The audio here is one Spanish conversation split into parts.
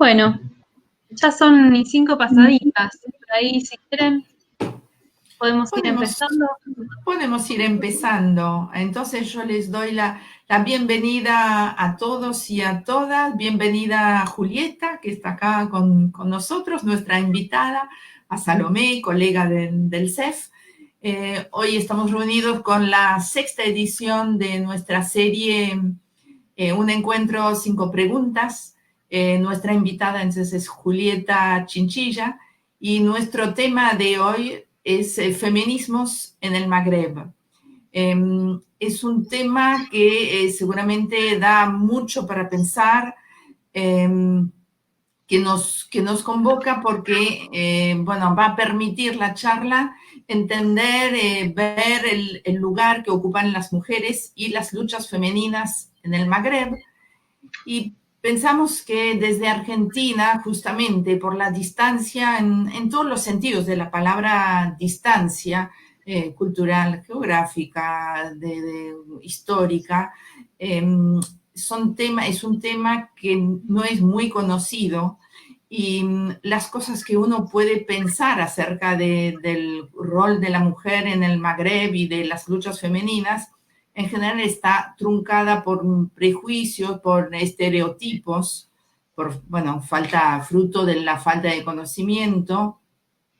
Bueno, ya son mis 5 pasaditas. Por ahí, si quieren, podemos ir empezando. Podemos ir empezando. Entonces yo les doy la bienvenida a todos y a todas. Bienvenida a Julieta, que está acá con nosotros, nuestra invitada, a Salomé, colega del CEF. Hoy estamos reunidos con la 6ª edición de nuestra serie Un encuentro, 5 preguntas. Nuestra invitada entonces es Julieta Chinchilla y nuestro tema de hoy es feminismos en el Magreb. Es un tema que seguramente da mucho para pensar, que nos convoca porque, bueno, va a permitir la charla entender, ver el lugar que ocupan las mujeres y las luchas femeninas en el Magreb. Y pensamos que desde Argentina, justamente por la distancia, en todos los sentidos de la palabra distancia, cultural, geográfica, histórica, es un tema que no es muy conocido y las cosas que uno puede pensar acerca del rol de la mujer en el Magreb y de las luchas femeninas en general está truncada por prejuicios, por estereotipos, por, bueno, fruto de la falta de conocimiento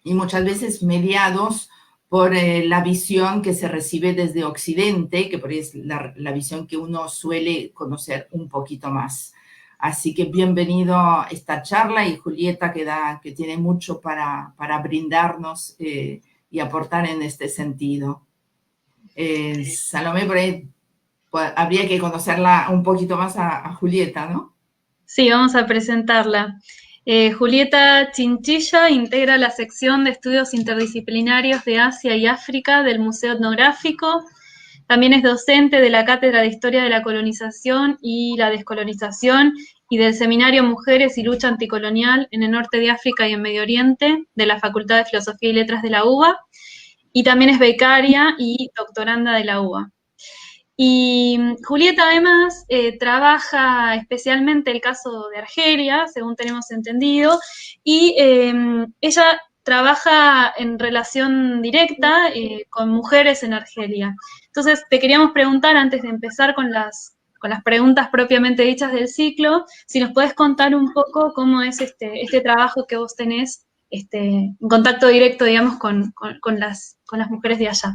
y muchas veces mediados por la visión que se recibe desde Occidente, que por ahí es la visión que uno suele conocer un poquito más. Así que bienvenido a esta charla y Julieta que tiene mucho para brindarnos y aportar en este sentido. Salomé, por ahí habría que conocerla un poquito más a Julieta, ¿no? Sí, vamos a presentarla. Julieta Chinchilla integra la sección de estudios interdisciplinarios de Asia y África del Museo Etnográfico. También es docente de la Cátedra de Historia de la Colonización y la Descolonización y del Seminario Mujeres y Lucha Anticolonial en el Norte de África y en Medio Oriente de la Facultad de Filosofía y Letras de la UBA. Y también es becaria y doctoranda de la UBA. Y Julieta además trabaja especialmente el caso de Argelia, según tenemos entendido, y ella trabaja en relación directa con mujeres en Argelia. Entonces, te queríamos preguntar, antes de empezar con las preguntas propiamente dichas del ciclo, si nos podés contar un poco cómo es este trabajo que vos tenés en contacto directo, digamos, con las mujeres de allá.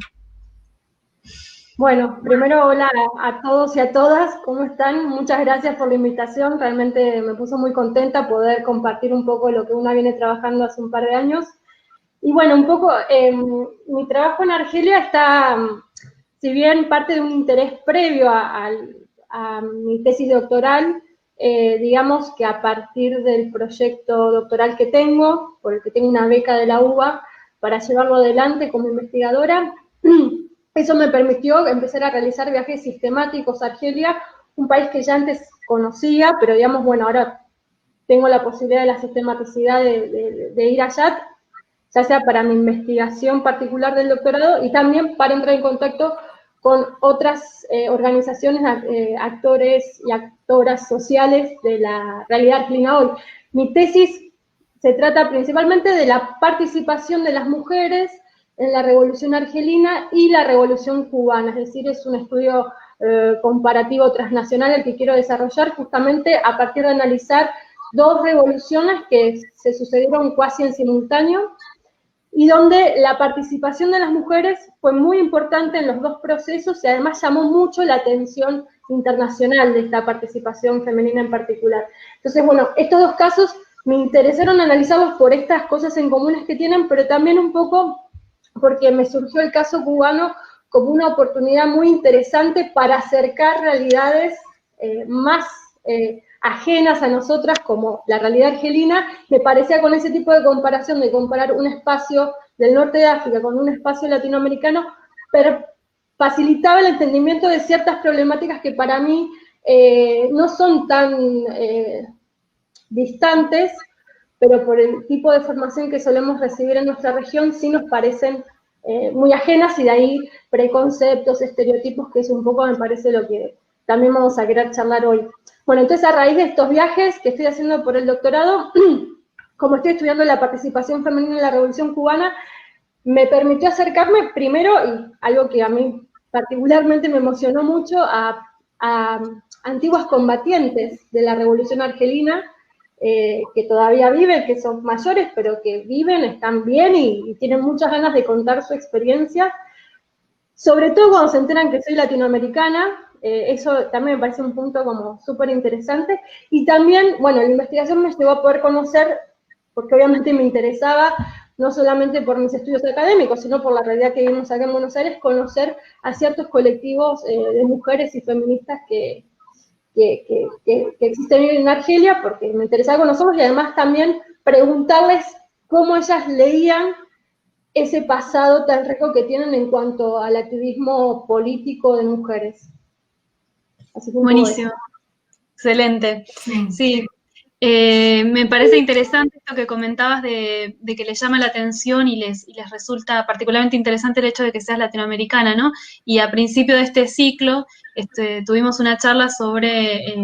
Bueno, primero hola a todos y a todas, ¿cómo están? Muchas gracias por la invitación, realmente me puso muy contenta poder compartir un poco lo que una viene trabajando hace un par de años. Y bueno, un poco, mi trabajo en Argelia está, si bien parte de un interés previo a mi tesis doctoral, digamos que a partir del proyecto doctoral que tengo, por el que tengo una beca de la UBA para llevarlo adelante como investigadora, eso me permitió empezar a realizar viajes sistemáticos a Argelia, un país que ya antes conocía, pero digamos, bueno, ahora tengo la posibilidad de la sistematicidad de ir allá, ya sea para mi investigación particular del doctorado y también para entrar en contacto con otras organizaciones, actores y actoras sociales de la realidad argelina hoy. Mi tesis se trata principalmente de la participación de las mujeres en la Revolución Argelina y la Revolución Cubana, es decir, es un estudio comparativo transnacional el que quiero desarrollar justamente a partir de analizar dos revoluciones que se sucedieron casi en simultáneo y donde la participación de las mujeres fue muy importante en los dos procesos y además llamó mucho la atención internacional de esta participación femenina en particular. Entonces, bueno, estos dos casos me interesaron analizarlos por estas cosas en comunes que tienen, pero también un poco porque me surgió el caso cubano como una oportunidad muy interesante para acercar realidades más ajenas a nosotras, como la realidad argelina. Me parecía con ese tipo de comparación, de comparar un espacio del norte de África con un espacio latinoamericano, pero facilitaba el entendimiento de ciertas problemáticas que para mí no son tan distantes, pero por el tipo de formación que solemos recibir en nuestra región sí nos parecen muy ajenas y de ahí preconceptos, estereotipos, que es un poco, me parece, lo que también vamos a querer charlar hoy. Bueno, entonces a raíz de estos viajes que estoy haciendo por el doctorado, como estoy estudiando la participación femenina en la Revolución Cubana, me permitió acercarme primero, y algo que a mí particularmente me emocionó mucho, a antiguas combatientes de la Revolución Argelina, que todavía viven, que son mayores, pero que viven, están bien y tienen muchas ganas de contar su experiencia, sobre todo cuando se enteran que soy latinoamericana. Eso también me parece un punto como súper interesante, y también, bueno, la investigación me llevó a poder conocer, porque obviamente me interesaba, no solamente por mis estudios académicos, sino por la realidad que vivimos acá en Buenos Aires, conocer a ciertos colectivos de mujeres y feministas que existen hoy en Argelia, porque me interesaba conocerlos, y además también preguntarles cómo ellas leían ese pasado tan rico que tienen en cuanto al activismo político de mujeres. Así que Buenísimo, excelente. Sí, me parece interesante esto que comentabas de que les llama la atención y les resulta particularmente interesante el hecho de que seas latinoamericana, ¿no? Y a principio de este ciclo tuvimos una charla sobre,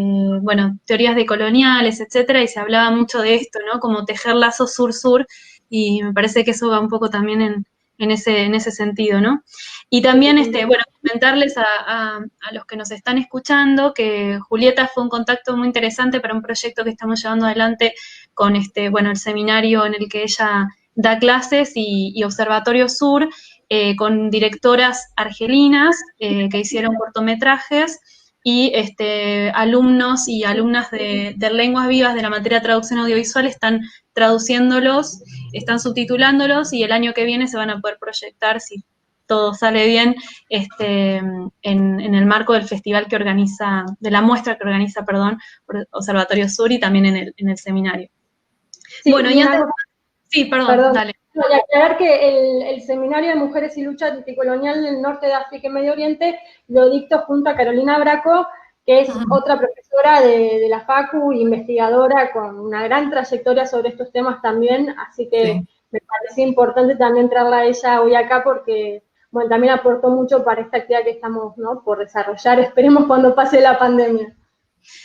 bueno, teorías decoloniales, etcétera, y se hablaba mucho de esto, ¿no? Como tejer lazos sur-sur, y me parece que eso va un poco también en ese sentido, ¿no? Y también, bueno, comentarles a los que nos están escuchando que Julieta fue un contacto muy interesante para un proyecto que estamos llevando adelante con bueno, el seminario en el que ella da clases y Observatorio Sur, con directoras argelinas que hicieron cortometrajes, y alumnos y alumnas de lenguas vivas de la materia de traducción audiovisual están traduciéndolos, están subtitulándolos, y el año que viene se van a poder proyectar, si todo sale bien, en el marco del festival que organiza, de la muestra que organiza, perdón, Observatorio Sur, y también en el seminario. Sí, bueno, y antes... Sí, perdón, dale. Y aclarar que el Seminario de Mujeres y Lucha Anticolonial en el Norte de África y Medio Oriente lo dicto junto a Carolina Braco, que es otra profesora de la Facu, investigadora con una gran trayectoria sobre estos temas también, así que me parecía importante también traerla a ella hoy acá, porque bueno, también aportó mucho para esta actividad que estamos, ¿no?, por desarrollar, esperemos cuando pase la pandemia.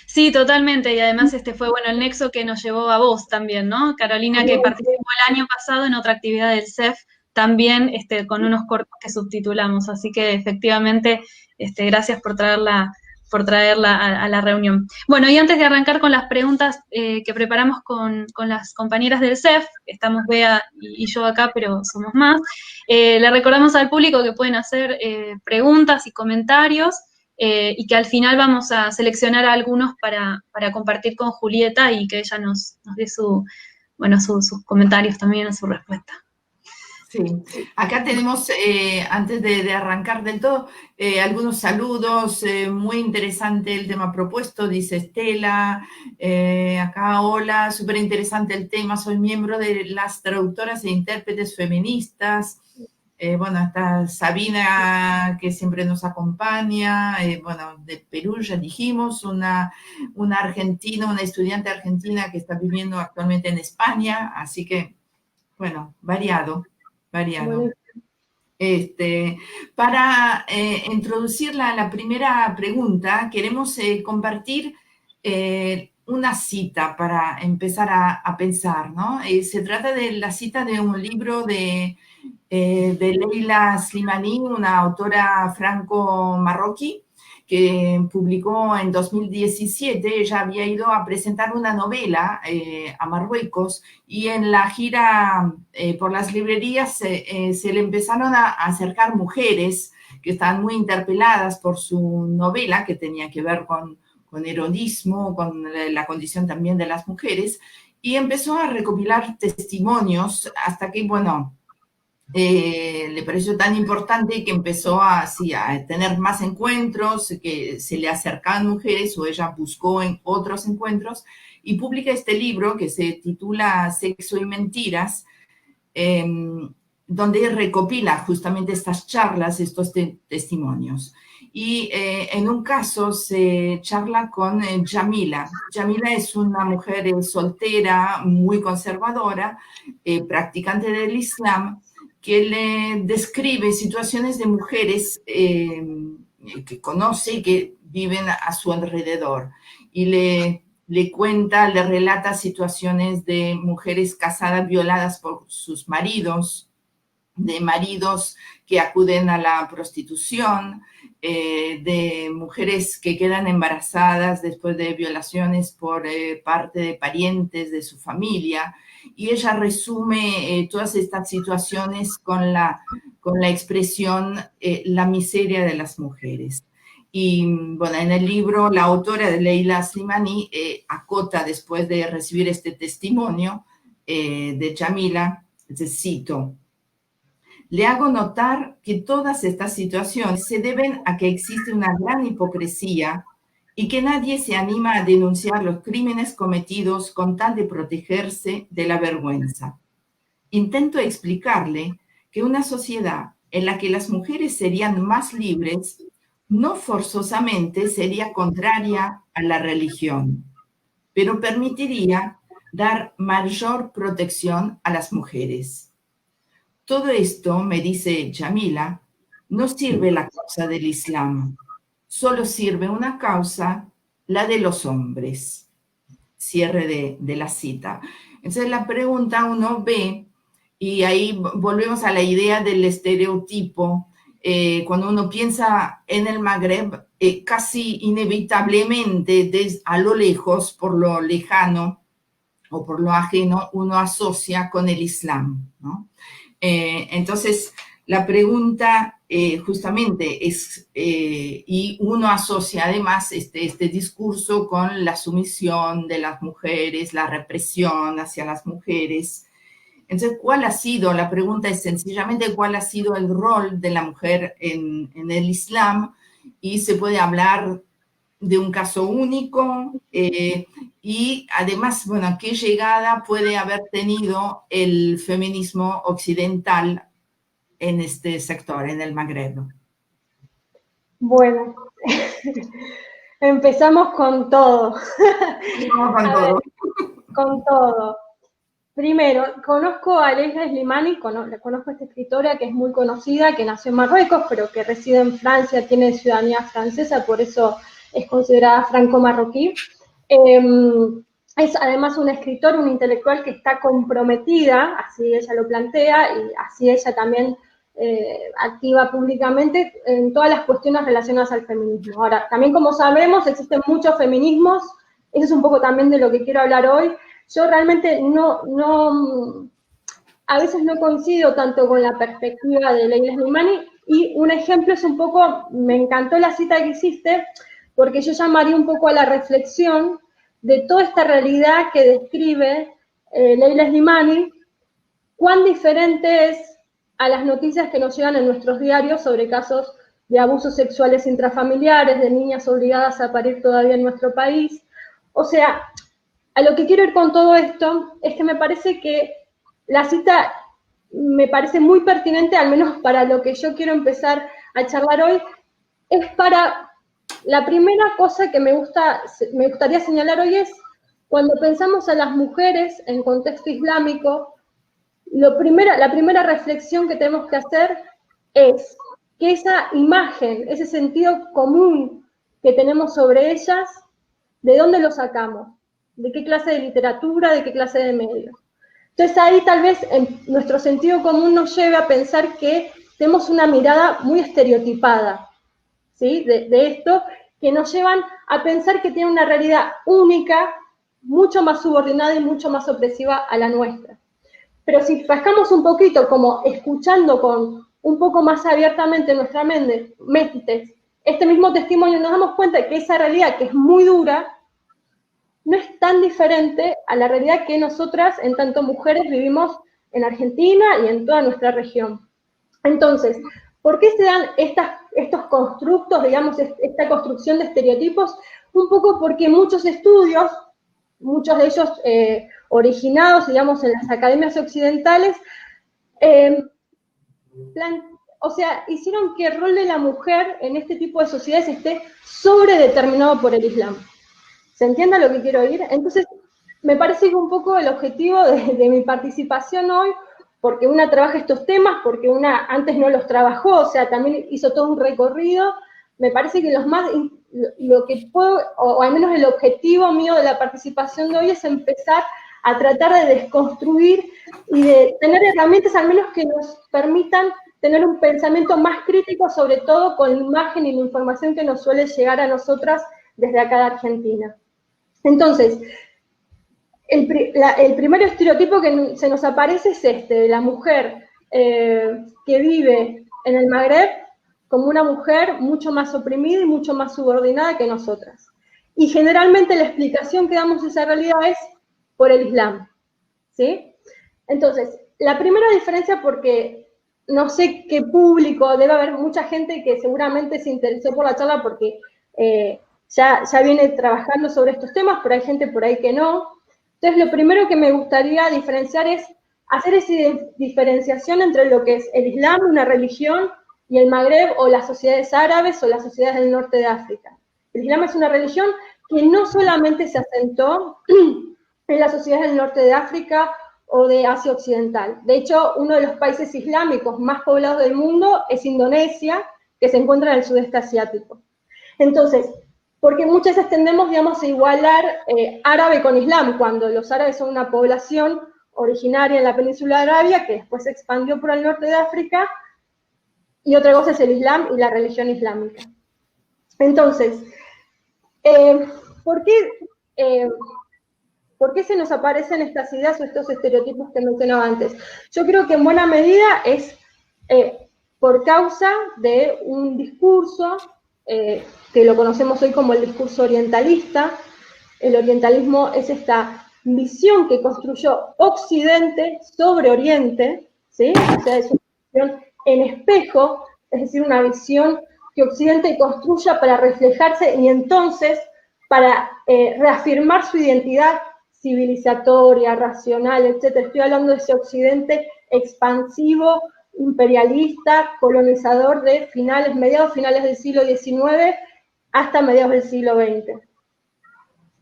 Sí, totalmente, y además fue, bueno, el nexo que nos llevó a vos también, ¿no? Carolina, que participó el año pasado en otra actividad del CEF, también con unos cortos que subtitulamos, así que efectivamente, gracias por traerla a la reunión. Bueno, y antes de arrancar con las preguntas que preparamos con las compañeras del CEF, estamos Bea y yo acá, pero somos más, le recordamos al público que pueden hacer preguntas y comentarios, y que al final vamos a seleccionar a algunos para compartir con Julieta y que ella nos dé sus comentarios también, su respuesta. Sí, acá tenemos, antes de arrancar del todo, algunos saludos. Muy interesante el tema propuesto, dice Estela. Acá, hola, súper interesante el tema, soy miembro de las traductoras e intérpretes feministas. Bueno, está Sabina, que siempre nos acompaña, bueno, de Perú ya dijimos, una argentina, una estudiante argentina que está viviendo actualmente en España, así que, bueno, variado. Bueno. Para introducir la primera pregunta, queremos compartir una cita para empezar a pensar, ¿no? Se trata de la cita de un libro de Leila Slimani, una autora franco-marroquí, que publicó en 2017. Ella había ido a presentar una novela a Marruecos, y en la gira por las librerías se le empezaron a acercar mujeres que estaban muy interpeladas por su novela, que tenía que ver con erotismo, con la condición también de las mujeres, y empezó a recopilar testimonios hasta que, bueno, le pareció tan importante que empezó a tener más encuentros, que se le acercaban mujeres, o ella buscó en otros encuentros y publica este libro que se titula Sexo y Mentiras, donde recopila justamente estas charlas, estos testimonios. Y en un caso se charla con Yamila. Yamila es una mujer soltera, muy conservadora, practicante del Islam, que le describe situaciones de mujeres que conoce, que viven a su alrededor. Y le cuenta, le relata situaciones de mujeres casadas violadas por sus maridos, de maridos que acuden a la prostitución, de mujeres que quedan embarazadas después de violaciones por parte de parientes de su familia. Y ella resume todas estas situaciones con la expresión la miseria de las mujeres. Y bueno, en el libro la autora de Leila Slimani acota después de recibir este testimonio de Jamila, cito: le hago notar que todas estas situaciones se deben a que existe una gran hipocresía y que nadie se anima a denunciar los crímenes cometidos con tal de protegerse de la vergüenza. Intento explicarle que una sociedad en la que las mujeres serían más libres no forzosamente sería contraria a la religión, pero permitiría dar mayor protección a las mujeres. Todo esto, me dice Jamila, no sirve la causa del Islam, solo sirve una causa, la de los hombres. Cierre de la cita. Entonces la pregunta uno ve, y ahí volvemos a la idea del estereotipo. Cuando uno piensa en el Magreb, casi inevitablemente a lo lejos, por lo lejano o por lo ajeno, uno asocia con el Islam, ¿no? Entonces, la pregunta justamente es, y uno asocia además este discurso con la sumisión de las mujeres, la represión hacia las mujeres. Entonces, ¿cuál ha sido? La pregunta es sencillamente cuál ha sido el rol de la mujer en el Islam, y se puede hablar de un caso único, y además, bueno, qué llegada puede haber tenido el feminismo occidental en este sector, en el Magreb. Bueno, empezamos con todo. Con todo. Primero, conozco a Leila Slimani, conozco a esta escritora que es muy conocida, que nació en Marruecos, pero que reside en Francia, tiene ciudadanía francesa, por eso es considerada franco-marroquí. Es además una escritora, una intelectual que está comprometida, así ella lo plantea, y así ella también activa públicamente en todas las cuestiones relacionadas al feminismo. Ahora, también como sabemos, existen muchos feminismos, eso es un poco también de lo que quiero hablar hoy. Yo realmente a veces no coincido tanto con la perspectiva de Leila Slimani, y un ejemplo es un poco, me encantó la cita que hiciste, porque yo llamaría un poco a la reflexión de toda esta realidad que describe Leila Slimani, cuán diferente es a las noticias que nos llegan en nuestros diarios sobre casos de abusos sexuales intrafamiliares, de niñas obligadas a parir todavía en nuestro país. O sea, a lo que quiero ir con todo esto es que me parece que la cita me parece muy pertinente, al menos para lo que yo quiero empezar a charlar hoy, es para la primera cosa que me gustaría señalar hoy es, cuando pensamos a las mujeres en contexto islámico, la primera reflexión que tenemos que hacer es que esa imagen, ese sentido común que tenemos sobre ellas, ¿de dónde lo sacamos? ¿De qué clase de literatura? ¿De qué clase de medios? Entonces ahí tal vez en nuestro sentido común nos lleve a pensar que tenemos una mirada muy estereotipada, ¿sí? de esto, que nos llevan a pensar que tiene una realidad única, mucho más subordinada y mucho más opresiva a la nuestra. Pero si rascamos un poquito, como escuchando con un poco más abiertamente nuestra mente este mismo testimonio, nos damos cuenta de que esa realidad, que es muy dura, no es tan diferente a la realidad que nosotras, en tanto mujeres, vivimos en Argentina y en toda nuestra región. Entonces, ¿por qué se dan estos constructos, digamos, esta construcción de estereotipos? Un poco porque muchos estudios, muchos de ellos originados, digamos, en las academias occidentales, hicieron que el rol de la mujer en este tipo de sociedades esté sobredeterminado por el Islam. ¿Se entiende a lo que quiero ir? Entonces, me parece que un poco el objetivo de mi participación hoy, porque una trabaja estos temas, porque una antes no los trabajó, o sea, también hizo todo un recorrido me parece que lo que puedo, o al menos el objetivo mío de la participación de hoy es empezar a tratar de desconstruir y de tener herramientas al menos que nos permitan tener un pensamiento más crítico, sobre todo con la imagen y la información que nos suele llegar a nosotras desde acá de Argentina. Entonces, el primer estereotipo que se nos aparece es de la mujer que vive en el Magreb como una mujer mucho más oprimida y mucho más subordinada que nosotras. Y generalmente la explicación que damos de esa realidad es por el Islam, ¿sí? Entonces, la primera diferencia, porque no sé qué público, debe haber mucha gente que seguramente se interesó por la charla porque ya viene trabajando sobre estos temas, pero hay gente por ahí que no. Entonces, lo primero que me gustaría diferenciar es hacer esa diferenciación entre lo que es el Islam, una religión, y el Magreb o las sociedades árabes o las sociedades del norte de África. El Islam es una religión que no solamente se asentó en las sociedades del norte de África o de Asia Occidental. De hecho, uno de los países islámicos más poblados del mundo es Indonesia, que se encuentra en el sudeste asiático. Entonces, porque muchas veces tendemos, digamos, a igualar árabe con islam, cuando los árabes son una población originaria en la península de Arabia, que después se expandió por el norte de África, y otra cosa es el islam y la religión islámica. Entonces, ¿por qué se nos aparecen estas ideas o estos estereotipos que mencionaba antes? Yo creo que en buena medida es por causa de un discurso que lo conocemos hoy como el discurso orientalista. El orientalismo es esta visión que construyó Occidente sobre Oriente, ¿sí? O sea, es una visión en espejo, es decir, una visión que Occidente construya para reflejarse y entonces para reafirmar su identidad civilizatoria, racional, etc. Estoy hablando de ese Occidente expansivo, imperialista, colonizador de mediados finales del siglo XIX hasta mediados del siglo XX.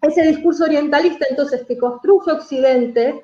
Ese discurso orientalista, entonces, que construye Occidente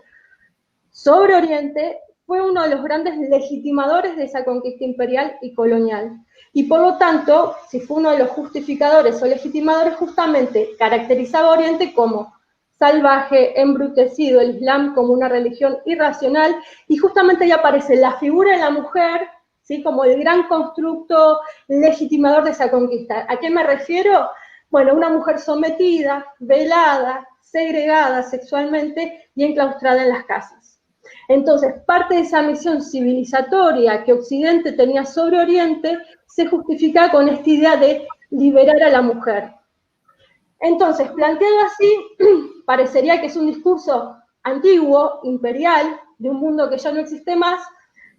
sobre Oriente, fue uno de los grandes legitimadores de esa conquista imperial y colonial. Y por lo tanto, si fue uno de los justificadores o legitimadores, justamente caracterizaba a Oriente como salvaje, embrutecido, el Islam como una religión irracional, y justamente ahí aparece la figura de la mujer, ¿sí? Como el gran constructo legitimador de esa conquista. ¿A qué me refiero? Bueno, una mujer sometida, velada, segregada sexualmente y enclaustrada en las casas. Entonces, parte de esa misión civilizatoria que Occidente tenía sobre Oriente se justifica con esta idea de liberar a la mujer. Entonces, planteado así, parecería que es un discurso antiguo, imperial, de un mundo que ya no existe más,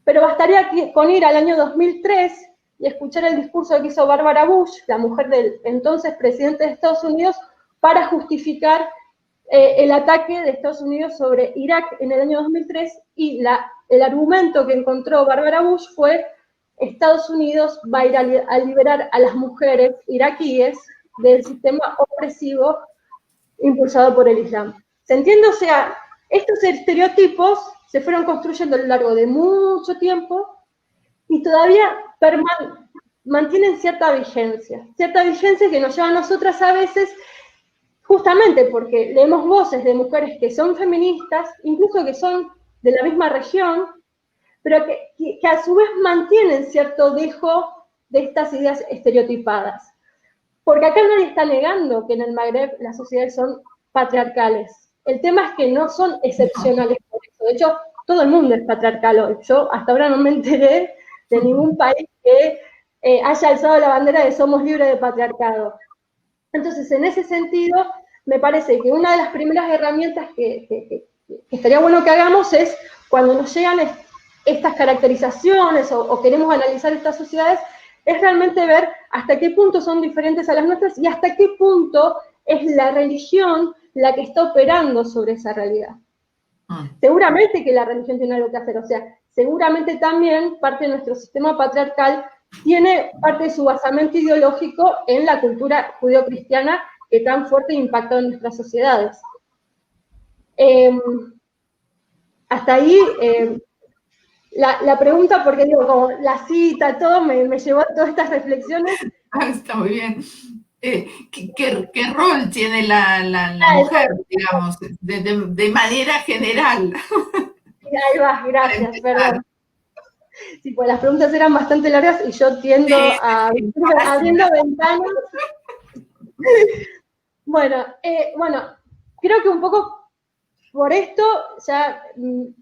pero bastaría con ir al año 2003 y escuchar el discurso que hizo Barbara Bush, la mujer del entonces presidente de Estados Unidos, para justificar el ataque de Estados Unidos sobre Irak en el año 2003, y el argumento que encontró Barbara Bush fue: Estados Unidos va a ir a liberar a las mujeres iraquíes del sistema opresivo impulsado por el Islam. ¿Se entiende? O sea, estos estereotipos se fueron construyendo a lo largo de mucho tiempo y todavía mantienen cierta vigencia que nos lleva a nosotras a veces, justamente porque leemos voces de mujeres que son feministas, incluso que son de la misma región, pero que a su vez mantienen cierto dejo de estas ideas estereotipadas. Porque acá nadie está negando que en el Magreb las sociedades son patriarcales. El tema es que no son excepcionales por eso. De hecho, todo el mundo es patriarcal hoy. Yo hasta ahora no me enteré de ningún país que haya alzado la bandera de somos libres de patriarcado. Entonces, en ese sentido, me parece que una de las primeras herramientas que estaría bueno que hagamos es, cuando nos llegan estas caracterizaciones o queremos analizar estas sociedades, es realmente ver hasta qué punto son diferentes a las nuestras y hasta qué punto es la religión la que está operando sobre esa realidad. Seguramente que la religión tiene algo que hacer, o sea, seguramente también parte de nuestro sistema patriarcal tiene parte de su basamento ideológico en la cultura judeo-cristiana que tan fuerte impactó en nuestras sociedades. Hasta ahí, la pregunta, porque digo, como la cita, todo me llevó a todas estas reflexiones, Está muy bien. ¿Qué rol tiene la mujer, digamos, de manera general? Ahí va, gracias, perdón. Sí, pues las preguntas eran bastante largas y yo tiendo a ir abriendo ventanas. Bueno, creo que un poco por esto ya,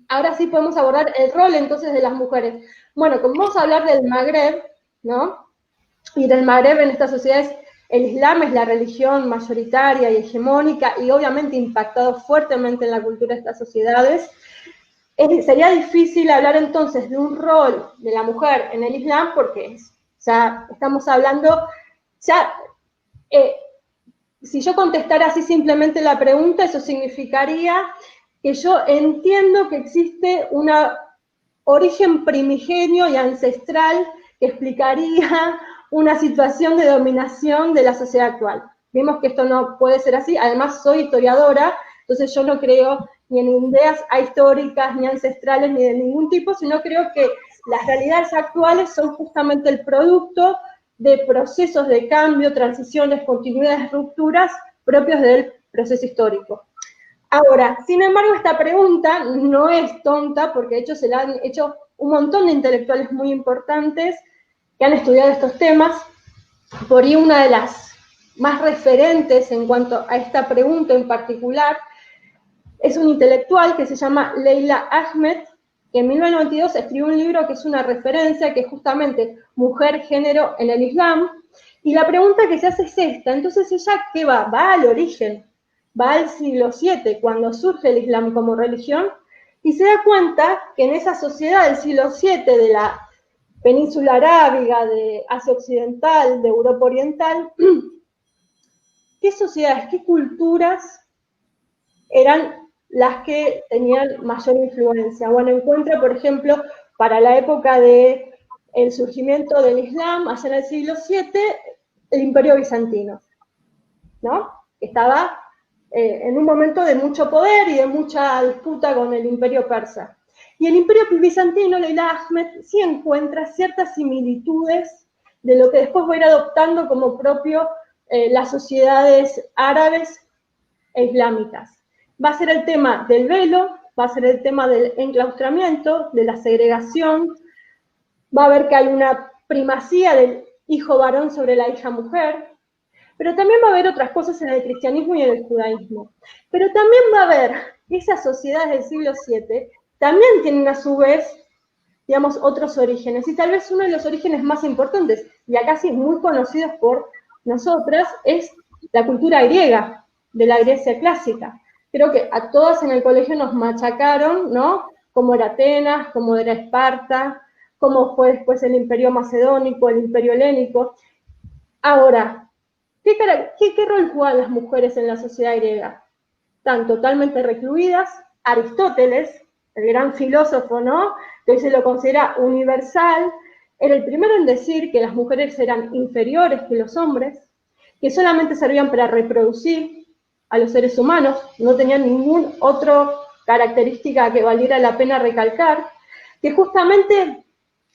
ahora sí podemos abordar el rol entonces de las mujeres. Bueno, como vamos a hablar del Magreb, ¿no? Y del Magreb en estas sociedades, el Islam es la religión mayoritaria y hegemónica y obviamente impactado fuertemente en la cultura de estas sociedades. Sería difícil hablar entonces de un rol de la mujer en el Islam porque ya estamos hablando, si yo contestara así simplemente la pregunta, eso significaría que yo entiendo que existe un origen primigenio y ancestral que explicaría una situación de dominación de la sociedad actual. Vimos que esto no puede ser así, además soy historiadora, entonces yo no creo ni en ideas ahistóricas, ni ancestrales, ni de ningún tipo, sino creo que las realidades actuales son justamente el producto de procesos de cambio, transiciones, continuidades, rupturas propios del proceso histórico. Ahora, sin embargo, esta pregunta no es tonta, porque de hecho se la han hecho un montón de intelectuales muy importantes que han estudiado estos temas. Por ahí una de las más referentes en cuanto a esta pregunta en particular es un intelectual que se llama Leila Ahmed, que en 1992 escribió un libro que es una referencia, que es justamente Mujer, Género en el Islam, y la pregunta que se hace es esta, entonces ella, ¿qué va? Va al origen, va al siglo VII, cuando surge el Islam como religión, y se da cuenta que en esa sociedad del siglo VII, de la península arábiga, de Asia Occidental, de Europa Oriental, ¿qué sociedades, qué culturas eran las que tenían mayor influencia? Bueno, encuentra, por ejemplo, para la época del surgimiento del Islam, allá en el siglo VII, el Imperio Bizantino, ¿no? Estaba en un momento de mucho poder y de mucha disputa con el Imperio Persa. Y el Imperio Bizantino, Leila Ahmed, sí encuentra ciertas similitudes de lo que después va a ir adoptando como propio las sociedades árabes e islámicas. Va a ser el tema del velo, va a ser el tema del enclaustramiento, de la segregación, va a ver que hay una primacía del hijo varón sobre la hija mujer, pero también va a haber otras cosas en el cristianismo y en el judaísmo. Pero también va a haber esas sociedades del siglo VII, también tienen a su vez, digamos, otros orígenes, y tal vez uno de los orígenes más importantes, y acá sí muy conocidos por nosotras, es la cultura griega, de la Grecia clásica. Creo que a todas en el colegio nos machacaron, ¿no? Cómo era Atenas, cómo era Esparta, cómo fue después el Imperio Macedónico, el Imperio Helénico. Ahora, ¿qué rol juegan las mujeres en la sociedad griega? Están totalmente recluidas. Aristóteles, el gran filósofo, ¿no? Que hoy se lo considera universal, era el primero en decir que las mujeres eran inferiores que los hombres, que solamente servían para reproducir a los seres humanos, no tenían ninguna otra característica que valiera la pena recalcar, que justamente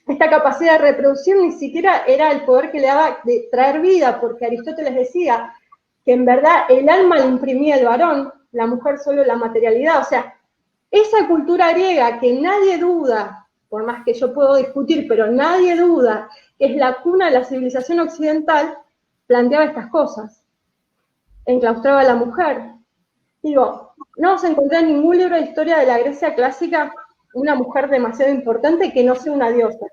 esta capacidad de reproducir ni siquiera era el poder que le daba de traer vida, porque Aristóteles decía que en verdad el alma le imprimía el varón, la mujer solo la materialidad. O sea, esa cultura griega que nadie duda, por más que yo puedo discutir, pero nadie duda que es la cuna de la civilización occidental, planteaba estas cosas. Enclaustraba a la mujer. Digo, no vas a encontrar en ningún libro de historia de la Grecia clásica una mujer demasiado importante que no sea una diosa.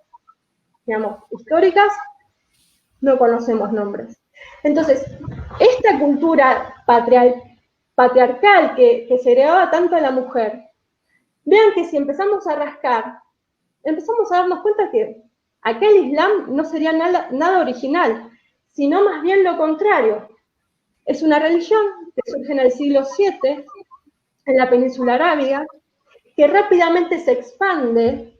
Digamos, históricas, no conocemos nombres. Entonces, esta cultura patriarcal que segregaba tanto a la mujer, vean que si empezamos a rascar, empezamos a darnos cuenta que aquel Islam no sería nada original, sino más bien lo contrario. Es una religión que surge en el siglo VII, en la península arábiga, que rápidamente se expande,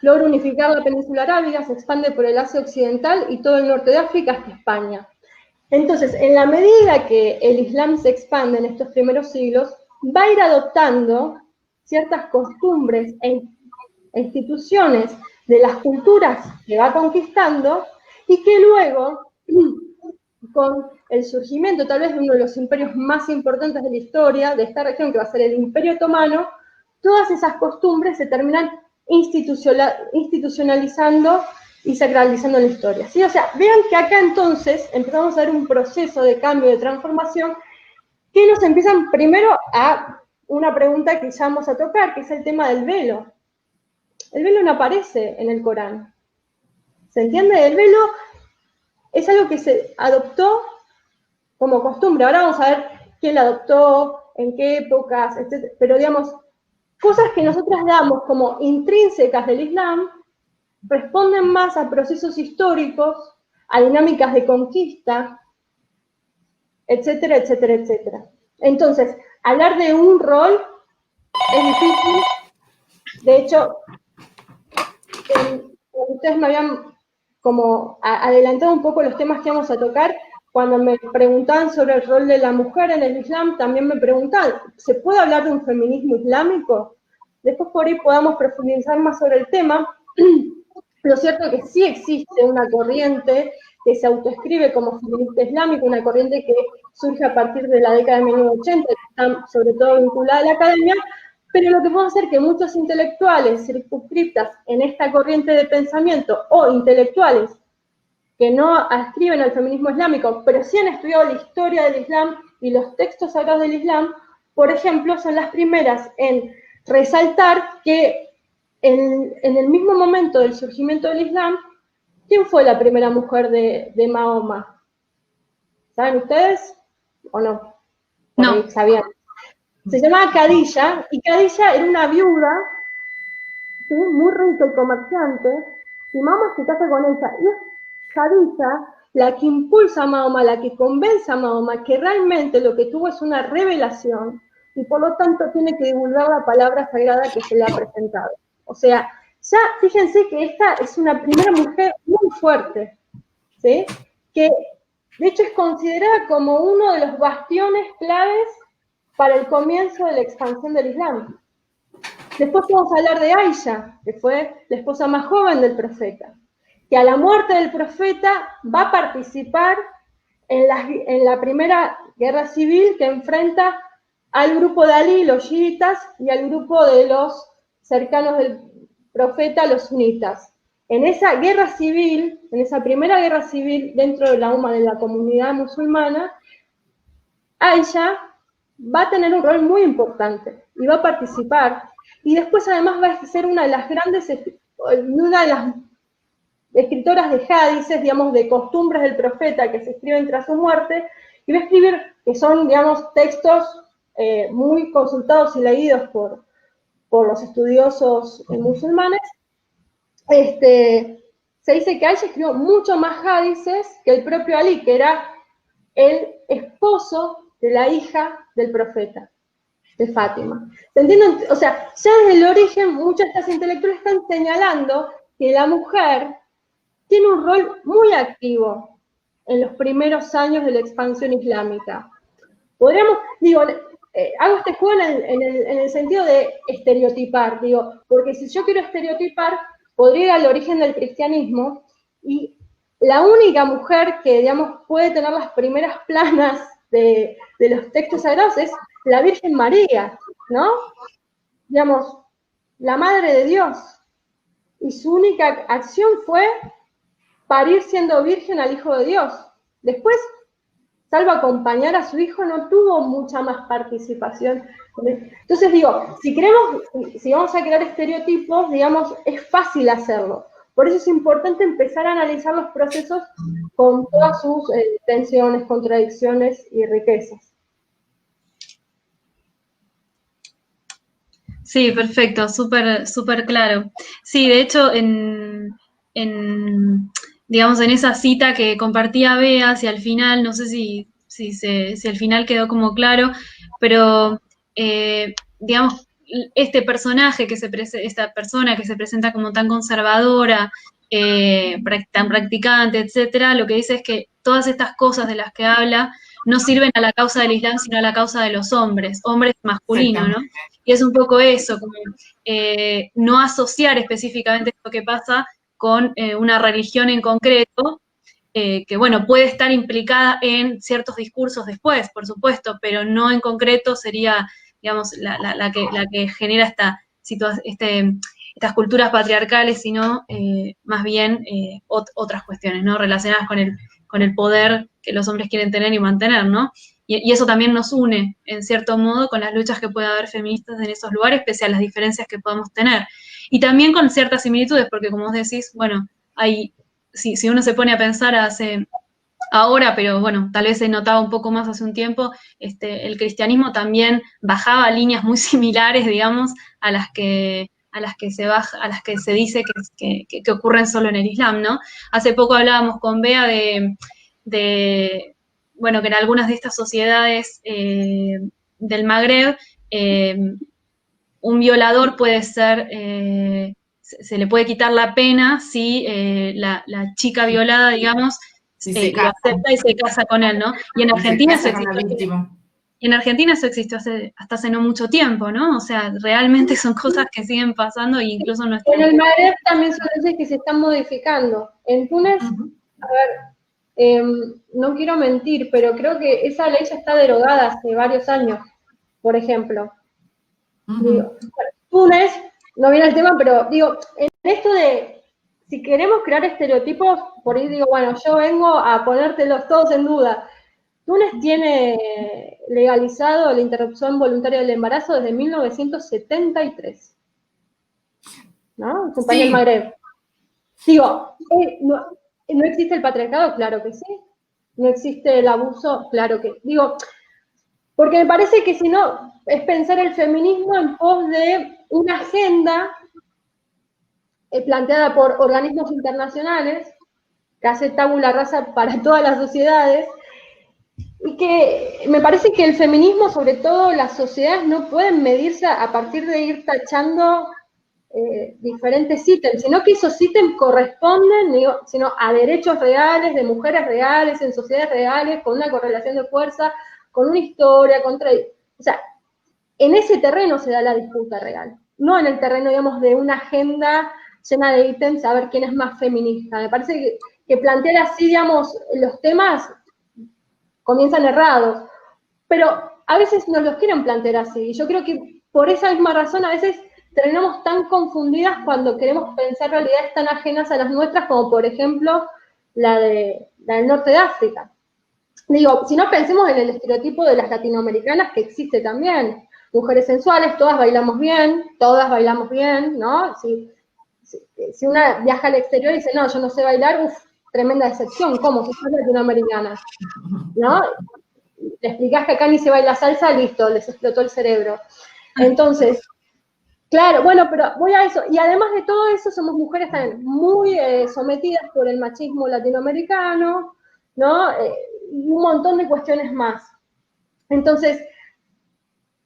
logra unificar la península arábiga, se expande por el Asia Occidental y todo el norte de África hasta España. Entonces, en la medida que el Islam se expande en estos primeros siglos, va a ir adoptando ciertas costumbres e instituciones de las culturas que va conquistando, y que luego, con el surgimiento tal vez de uno de los imperios más importantes de la historia de esta región, que va a ser el Imperio Otomano, todas esas costumbres se terminan institucionalizando y sacralizando en la historia, ¿sí? O sea, vean que acá entonces empezamos a ver un proceso de cambio, de transformación, que nos empiezan primero a una pregunta que ya vamos a tocar, que es el tema del velo. El velo no aparece en el Corán. ¿Se entiende? El velo es algo que se adoptó como costumbre. Ahora vamos a ver quién la adoptó, en qué épocas, etc. Pero digamos, cosas que nosotros damos como intrínsecas del Islam responden más a procesos históricos, a dinámicas de conquista, etcétera, etcétera, etcétera. Entonces, hablar de un rol es difícil. De hecho, ustedes me habían como adelantado un poco los temas que vamos a tocar. Cuando me preguntaban sobre el rol de la mujer en el Islam, también me preguntaban, ¿se puede hablar de un feminismo islámico? Después por ahí podamos profundizar más sobre el tema. Lo cierto es que sí existe una corriente que se autoescribe como feminista islámica, una corriente que surge a partir de la década de 1980, que está sobre todo vinculada a la academia, pero lo que podemos hacer es que muchos intelectuales circunscriptas en esta corriente de pensamiento, o intelectuales que no adscriben al feminismo islámico, pero sí han estudiado la historia del Islam y los textos sagrados del Islam, por ejemplo, son las primeras en resaltar que en el mismo momento del surgimiento del Islam, ¿quién fue la primera mujer de Mahoma? ¿Saben ustedes o no? No. ¿Sabían? Se llamaba Khadija, y Khadija era una viuda, ¿sí?, muy rica y comerciante, y Mahoma se casa con ella. Y es Khadija la que impulsa a Mahoma, la que convence a Mahoma que realmente lo que tuvo es una revelación, y por lo tanto tiene que divulgar la palabra sagrada que se le ha presentado. O sea, ya fíjense que esta es una primera mujer muy fuerte, ¿sí?, que de hecho es considerada como uno de los bastiones claves para el comienzo de la expansión del Islam. Después vamos a hablar de Aisha, que fue la esposa más joven del profeta, que a la muerte del profeta va a participar en la primera guerra civil que enfrenta al grupo de Ali, los chiitas, y al grupo de los cercanos del profeta, los sunitas. En esa guerra civil, en esa primera guerra civil dentro de la UMA, de la comunidad musulmana, Aisha va a tener un rol muy importante y va a participar, y después además va a ser una de las escritoras de hadices, digamos, de costumbres del profeta que se escriben tras su muerte, y va a escribir, que son, digamos, textos muy consultados y leídos por los estudiosos musulmanes. Se dice que Aisha escribió mucho más hadices que el propio Ali, que era el esposo de la hija del profeta, de Fátima. ¿Se entienden? O sea, ya desde el origen muchas de estas intelectuales están señalando que la mujer tiene un rol muy activo en los primeros años de la expansión islámica. Podríamos, digo, hago este juego en el sentido de estereotipar, digo, porque si yo quiero estereotipar, podría ir al origen del cristianismo, y la única mujer que, digamos, puede tener las primeras planas de los textos sagrados es la Virgen María, ¿no? Digamos, la Madre de Dios. Y su única acción fue parir siendo virgen al Hijo de Dios. Después, salvo acompañar a su hijo, no tuvo mucha más participación. Entonces digo, si vamos a crear estereotipos, digamos, es fácil hacerlo. Por eso es importante empezar a analizar los procesos con todas sus tensiones, contradicciones y riquezas. Sí, perfecto, súper claro. Sí, de hecho, digamos, en esa cita que compartía Bea hacia el final, no sé si al final quedó como claro, pero digamos, este personaje esta persona que se presenta como tan conservadora, tan practicante, etcétera, lo que dice es que todas estas cosas de las que habla no sirven a la causa del Islam, sino a la causa de los hombres masculinos, ¿no? Y es un poco eso, como no asociar específicamente esto que pasa con una religión en concreto, que bueno, puede estar implicada en ciertos discursos después, por supuesto, pero no en concreto sería, digamos, la que genera estas culturas patriarcales, sino más bien otras cuestiones, ¿no? Relacionadas con el poder que los hombres quieren tener y mantener, ¿no? Y eso también nos une, en cierto modo, con las luchas que puede haber feministas en esos lugares, pese a las diferencias que podemos tener. Y también con ciertas similitudes, porque como vos decís, bueno, si uno se pone a pensar ahora, pero bueno, tal vez se notaba un poco más hace un tiempo, el cristianismo también bajaba líneas muy similares, digamos, a las que se dice que ocurren solo en el Islam, ¿no? Hace poco hablábamos con Bea bueno, que en algunas de estas sociedades del Magreb, un violador puede ser, se le puede quitar la pena si la chica violada, digamos, lo acepta y se casa con él, ¿no? Y en Argentina eso existió hasta hace no mucho tiempo, ¿no? O sea, realmente son cosas que siguen pasando e incluso no están... En el Magreb también son leyes que se están modificando. En Túnez, a ver, no quiero mentir, pero creo que esa ley ya está derogada hace varios años, por ejemplo. Digo, Túnez, no viene el tema, pero digo, en esto de, si queremos crear estereotipos, por ahí digo, bueno, yo vengo a ponértelos todos en duda. Túnez tiene legalizado la interrupción voluntaria del embarazo desde 1973. ¿No? Es un país del Magreb. Digo, ¿no existe el patriarcado? Claro que sí. ¿No existe el abuso? Claro que sí. Digo, porque me parece que si no, es pensar el feminismo en pos de una agenda planteada por organismos internacionales, que hace tabula rasa para todas las sociedades, y que me parece que el feminismo, sobre todo las sociedades, no pueden medirse a partir de ir tachando diferentes ítems, sino que esos ítems corresponden, sino a derechos reales, de mujeres reales, en sociedades reales, con una correlación de fuerza, con una historia, o sea, en ese terreno se da la disputa real, no en el terreno, digamos, de una agenda llena de ítems, a ver quién es más feminista. Me parece que plantear así, digamos, los temas comienzan errados, pero a veces nos los quieren plantear así, y yo creo que por esa misma razón a veces terminamos tan confundidas cuando queremos pensar realidades tan ajenas a las nuestras, como por ejemplo la del norte de África. Digo, si no pensemos en el estereotipo de las latinoamericanas que existe también, mujeres sensuales, todas bailamos bien, ¿no? Si una viaja al exterior y dice, no, yo no sé bailar, tremenda decepción, ¿cómo? Si sos latinoamericana, ¿no? Le explicás que acá ni se baila salsa, listo, les explotó el cerebro. Entonces, claro, bueno, pero voy a eso. Y además de todo eso, somos mujeres también muy sometidas por el machismo latinoamericano, ¿no? Y un montón de cuestiones más. Entonces,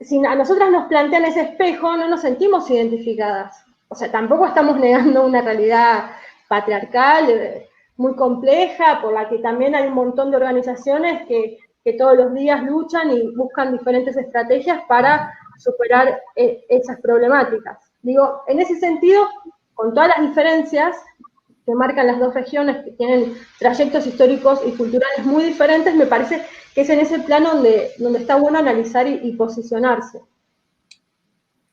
si a nosotras nos plantean ese espejo, no nos sentimos identificadas. O sea, tampoco estamos negando una realidad patriarcal muy compleja, por la que también hay un montón de organizaciones que todos los días luchan y buscan diferentes estrategias para superar esas problemáticas. Digo, en ese sentido, con todas las diferencias que marcan las dos regiones, que tienen trayectos históricos y culturales muy diferentes, me parece que es en ese plano donde está bueno analizar y posicionarse.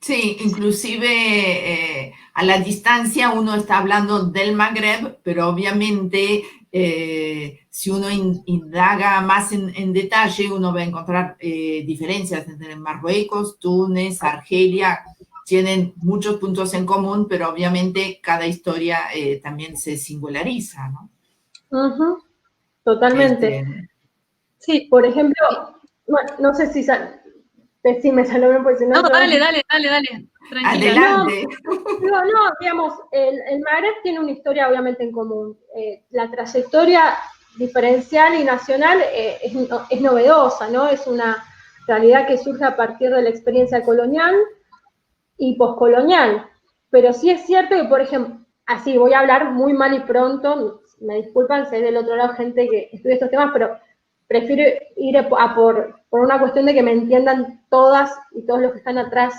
Sí, inclusive a la distancia uno está hablando del Magreb, pero obviamente si uno indaga más en detalle, uno va a encontrar diferencias entre Marruecos, Túnez, Argelia, tienen muchos puntos en común, pero obviamente cada historia también se singulariza, ¿no? Uh-huh. Totalmente. Sí, por ejemplo, bueno, no sé si decime, Salomé, porque si no... No, dale. Tranquila. Adelante. No, digamos, el Magreb tiene una historia obviamente en común. La trayectoria diferencial y nacional es novedosa, ¿no? Es una realidad que surge a partir de la experiencia colonial y poscolonial. Pero sí es cierto que, por ejemplo, así voy a hablar muy mal y pronto, me disculpan si hay del otro lado gente que estudia estos temas, pero prefiero ir por una cuestión de que me entiendan todas y todos los que están atrás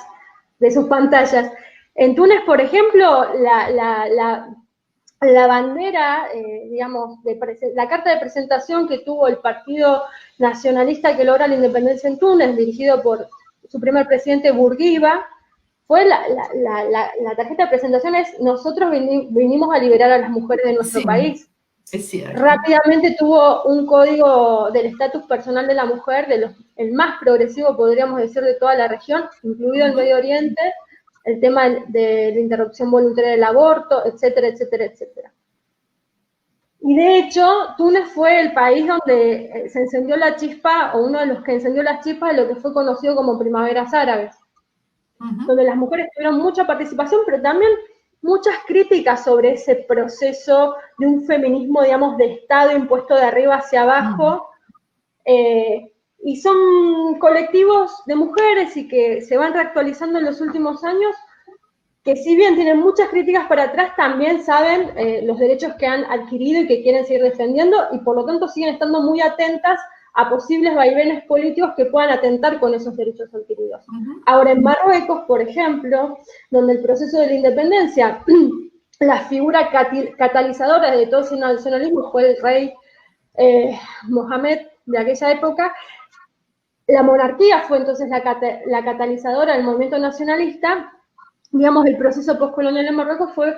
de sus pantallas. En Túnez, por ejemplo, la bandera, digamos, la carta de presentación que tuvo el Partido Nacionalista que logra la independencia en Túnez, dirigido por su primer presidente Bourguiba, fue la tarjeta de presentación es: nosotros vinimos a liberar a las mujeres de nuestro país. Es cierto. Rápidamente tuvo un código del estatus personal de la mujer, el más progresivo, podríamos decir, de toda la región, incluido el Medio Oriente, el tema de la interrupción voluntaria del aborto, etcétera, etcétera, etcétera. Y de hecho, Túnez fue el país donde se encendió la chispa, o uno de los que encendió la chispa de lo que fue conocido como primaveras árabes, donde las mujeres tuvieron mucha participación, pero también muchas críticas sobre ese proceso de un feminismo, digamos, de Estado impuesto de arriba hacia abajo, y son colectivos de mujeres y que se van reactualizando en los últimos años, que si bien tienen muchas críticas para atrás, también saben los derechos que han adquirido y que quieren seguir defendiendo, y por lo tanto siguen estando muy atentas a posibles vaivenes políticos que puedan atentar con esos derechos adquiridos. Ahora, en Marruecos, por ejemplo, donde el proceso de la independencia, la figura catalizadora de todo ese nacionalismo fue el rey Mohamed de aquella época, la monarquía fue entonces la catalizadora del movimiento nacionalista. Digamos, el proceso postcolonial en Marruecos fue,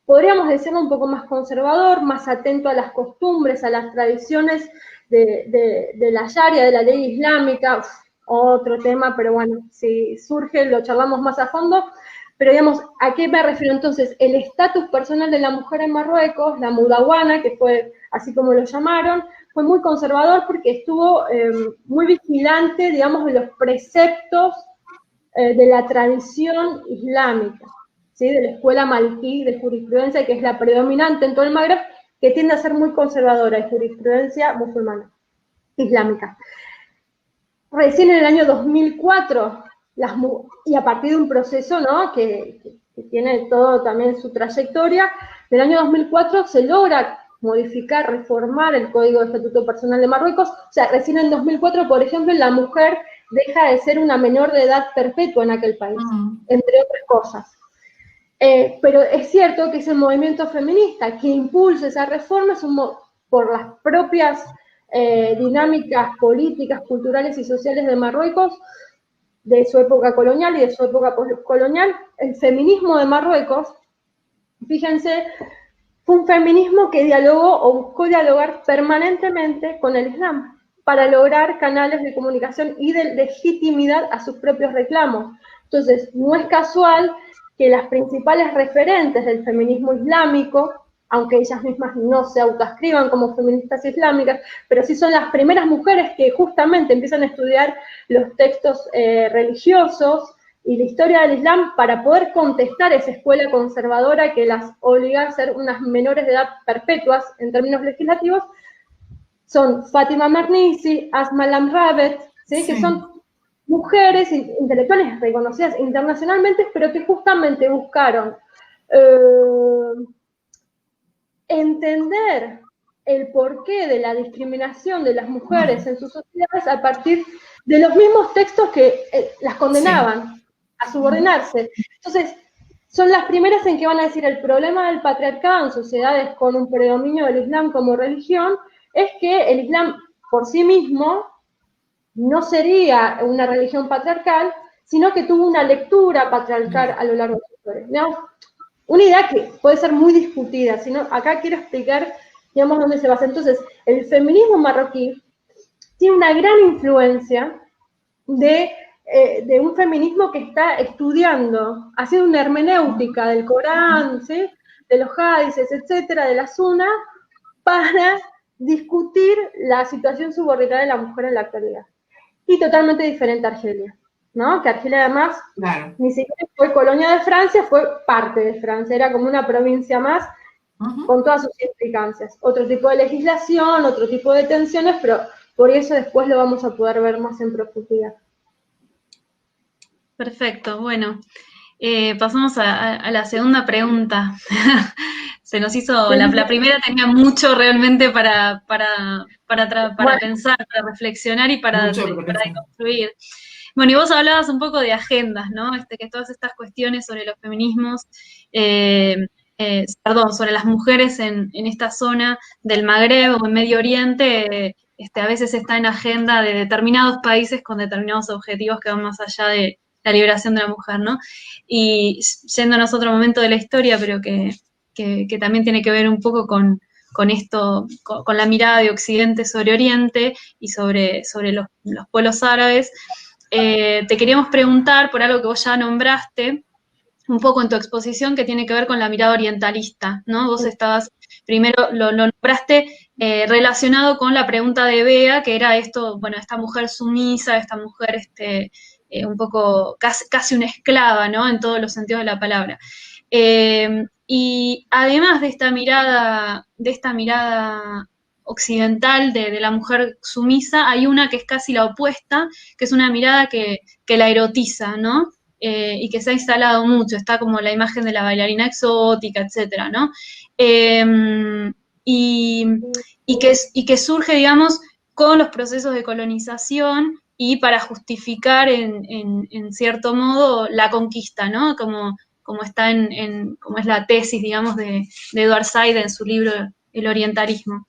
podríamos decirlo, un poco más conservador, más atento a las costumbres, a las tradiciones de la Sharia, de la ley islámica, otro tema, pero bueno, si surge lo charlamos más a fondo. Pero digamos, ¿a qué me refiero entonces? El estatus personal de la mujer en Marruecos, la mudawana, que fue así como lo llamaron, fue muy conservador porque estuvo muy vigilante, digamos, de los preceptos de la tradición islámica, ¿sí? De la escuela malquí de jurisprudencia, que es la predominante en todo el Magreb, que tiende a ser muy conservadora, de jurisprudencia musulmana, islámica. Recién en el año 2004, y a partir de un proceso, ¿no?, que tiene todo también su trayectoria, del año 2004 se logra modificar, reformar el Código de Estatuto Personal de Marruecos. O sea, recién en 2004, por ejemplo, la mujer deja de ser una menor de edad perpetua en aquel país, entre otras cosas. Pero es cierto que ese movimiento feminista que impulsa esa reforma es por las propias dinámicas políticas, culturales y sociales de Marruecos, de su época colonial y de su época postcolonial. El feminismo de Marruecos, fíjense, fue un feminismo que dialogó o buscó dialogar permanentemente con el Islam para lograr canales de comunicación y de legitimidad a sus propios reclamos. Entonces, no es casual que las principales referentes del feminismo islámico, aunque ellas mismas no se autoascriban como feministas islámicas, pero sí son las primeras mujeres que justamente empiezan a estudiar los textos religiosos y la historia del Islam para poder contestar esa escuela conservadora que las obliga a ser unas menores de edad perpetuas en términos legislativos, son Fátima Mernissi, Asma Lamrabet, ¿sí? Que son mujeres intelectuales reconocidas internacionalmente, pero que justamente buscaron entender el porqué de la discriminación de las mujeres en sus sociedades a partir de los mismos textos que las condenaban a subordinarse. Entonces, son las primeras en que van a decir el problema del patriarcado en sociedades con un predominio del Islam como religión es que el Islam por sí mismo no sería una religión patriarcal, sino que tuvo una lectura patriarcal a lo largo de la historia. ¿No? Una idea que puede ser muy discutida, sino acá quiero explicar, digamos, dónde se basa. Entonces, el feminismo marroquí tiene una gran influencia de un feminismo que está estudiando, haciendo una hermenéutica del Corán, ¿sí?, de los hadices, etcétera, de la Sunna, para discutir la situación subordinada de la mujer en la actualidad. Y totalmente diferente a Argelia, ¿no? Que Argelia además ni siquiera fue colonia de Francia, fue parte de Francia, era como una provincia más, con todas sus implicancias. Otro tipo de legislación, otro tipo de tensiones, pero por eso después lo vamos a poder ver más en profundidad. Perfecto, bueno, pasamos a la segunda pregunta. Se nos hizo, la primera tenía mucho realmente para pensar, para reflexionar y para construir. Bueno, y vos hablabas un poco de agendas, ¿no? Que todas estas cuestiones sobre los feminismos sobre las mujeres en esta zona del Magreb o en Medio Oriente, a veces está en agenda de determinados países con determinados objetivos que van más allá de la liberación de la mujer, ¿no? Y yéndonos a otro momento de la historia, pero que también tiene que ver un poco con esto, con la mirada de Occidente sobre Oriente y sobre los pueblos árabes, te queríamos preguntar por algo que vos ya nombraste, un poco en tu exposición, que tiene que ver con la mirada orientalista, ¿no? Vos estabas, primero lo nombraste relacionado con la pregunta de Bea, que era esto, bueno, esta mujer sumisa, esta mujer un poco casi una esclava, ¿no? En todos los sentidos de la palabra. Y además de esta mirada occidental de la mujer sumisa, hay una que es casi la opuesta, que es una mirada que la erotiza, ¿no? Y que se ha instalado mucho, está como la imagen de la bailarina exótica, etcétera, ¿no? Y que surge, digamos, con los procesos de colonización y para justificar en cierto modo la conquista, ¿no? Como está como es la tesis, digamos, de Edward Said en su libro El orientalismo.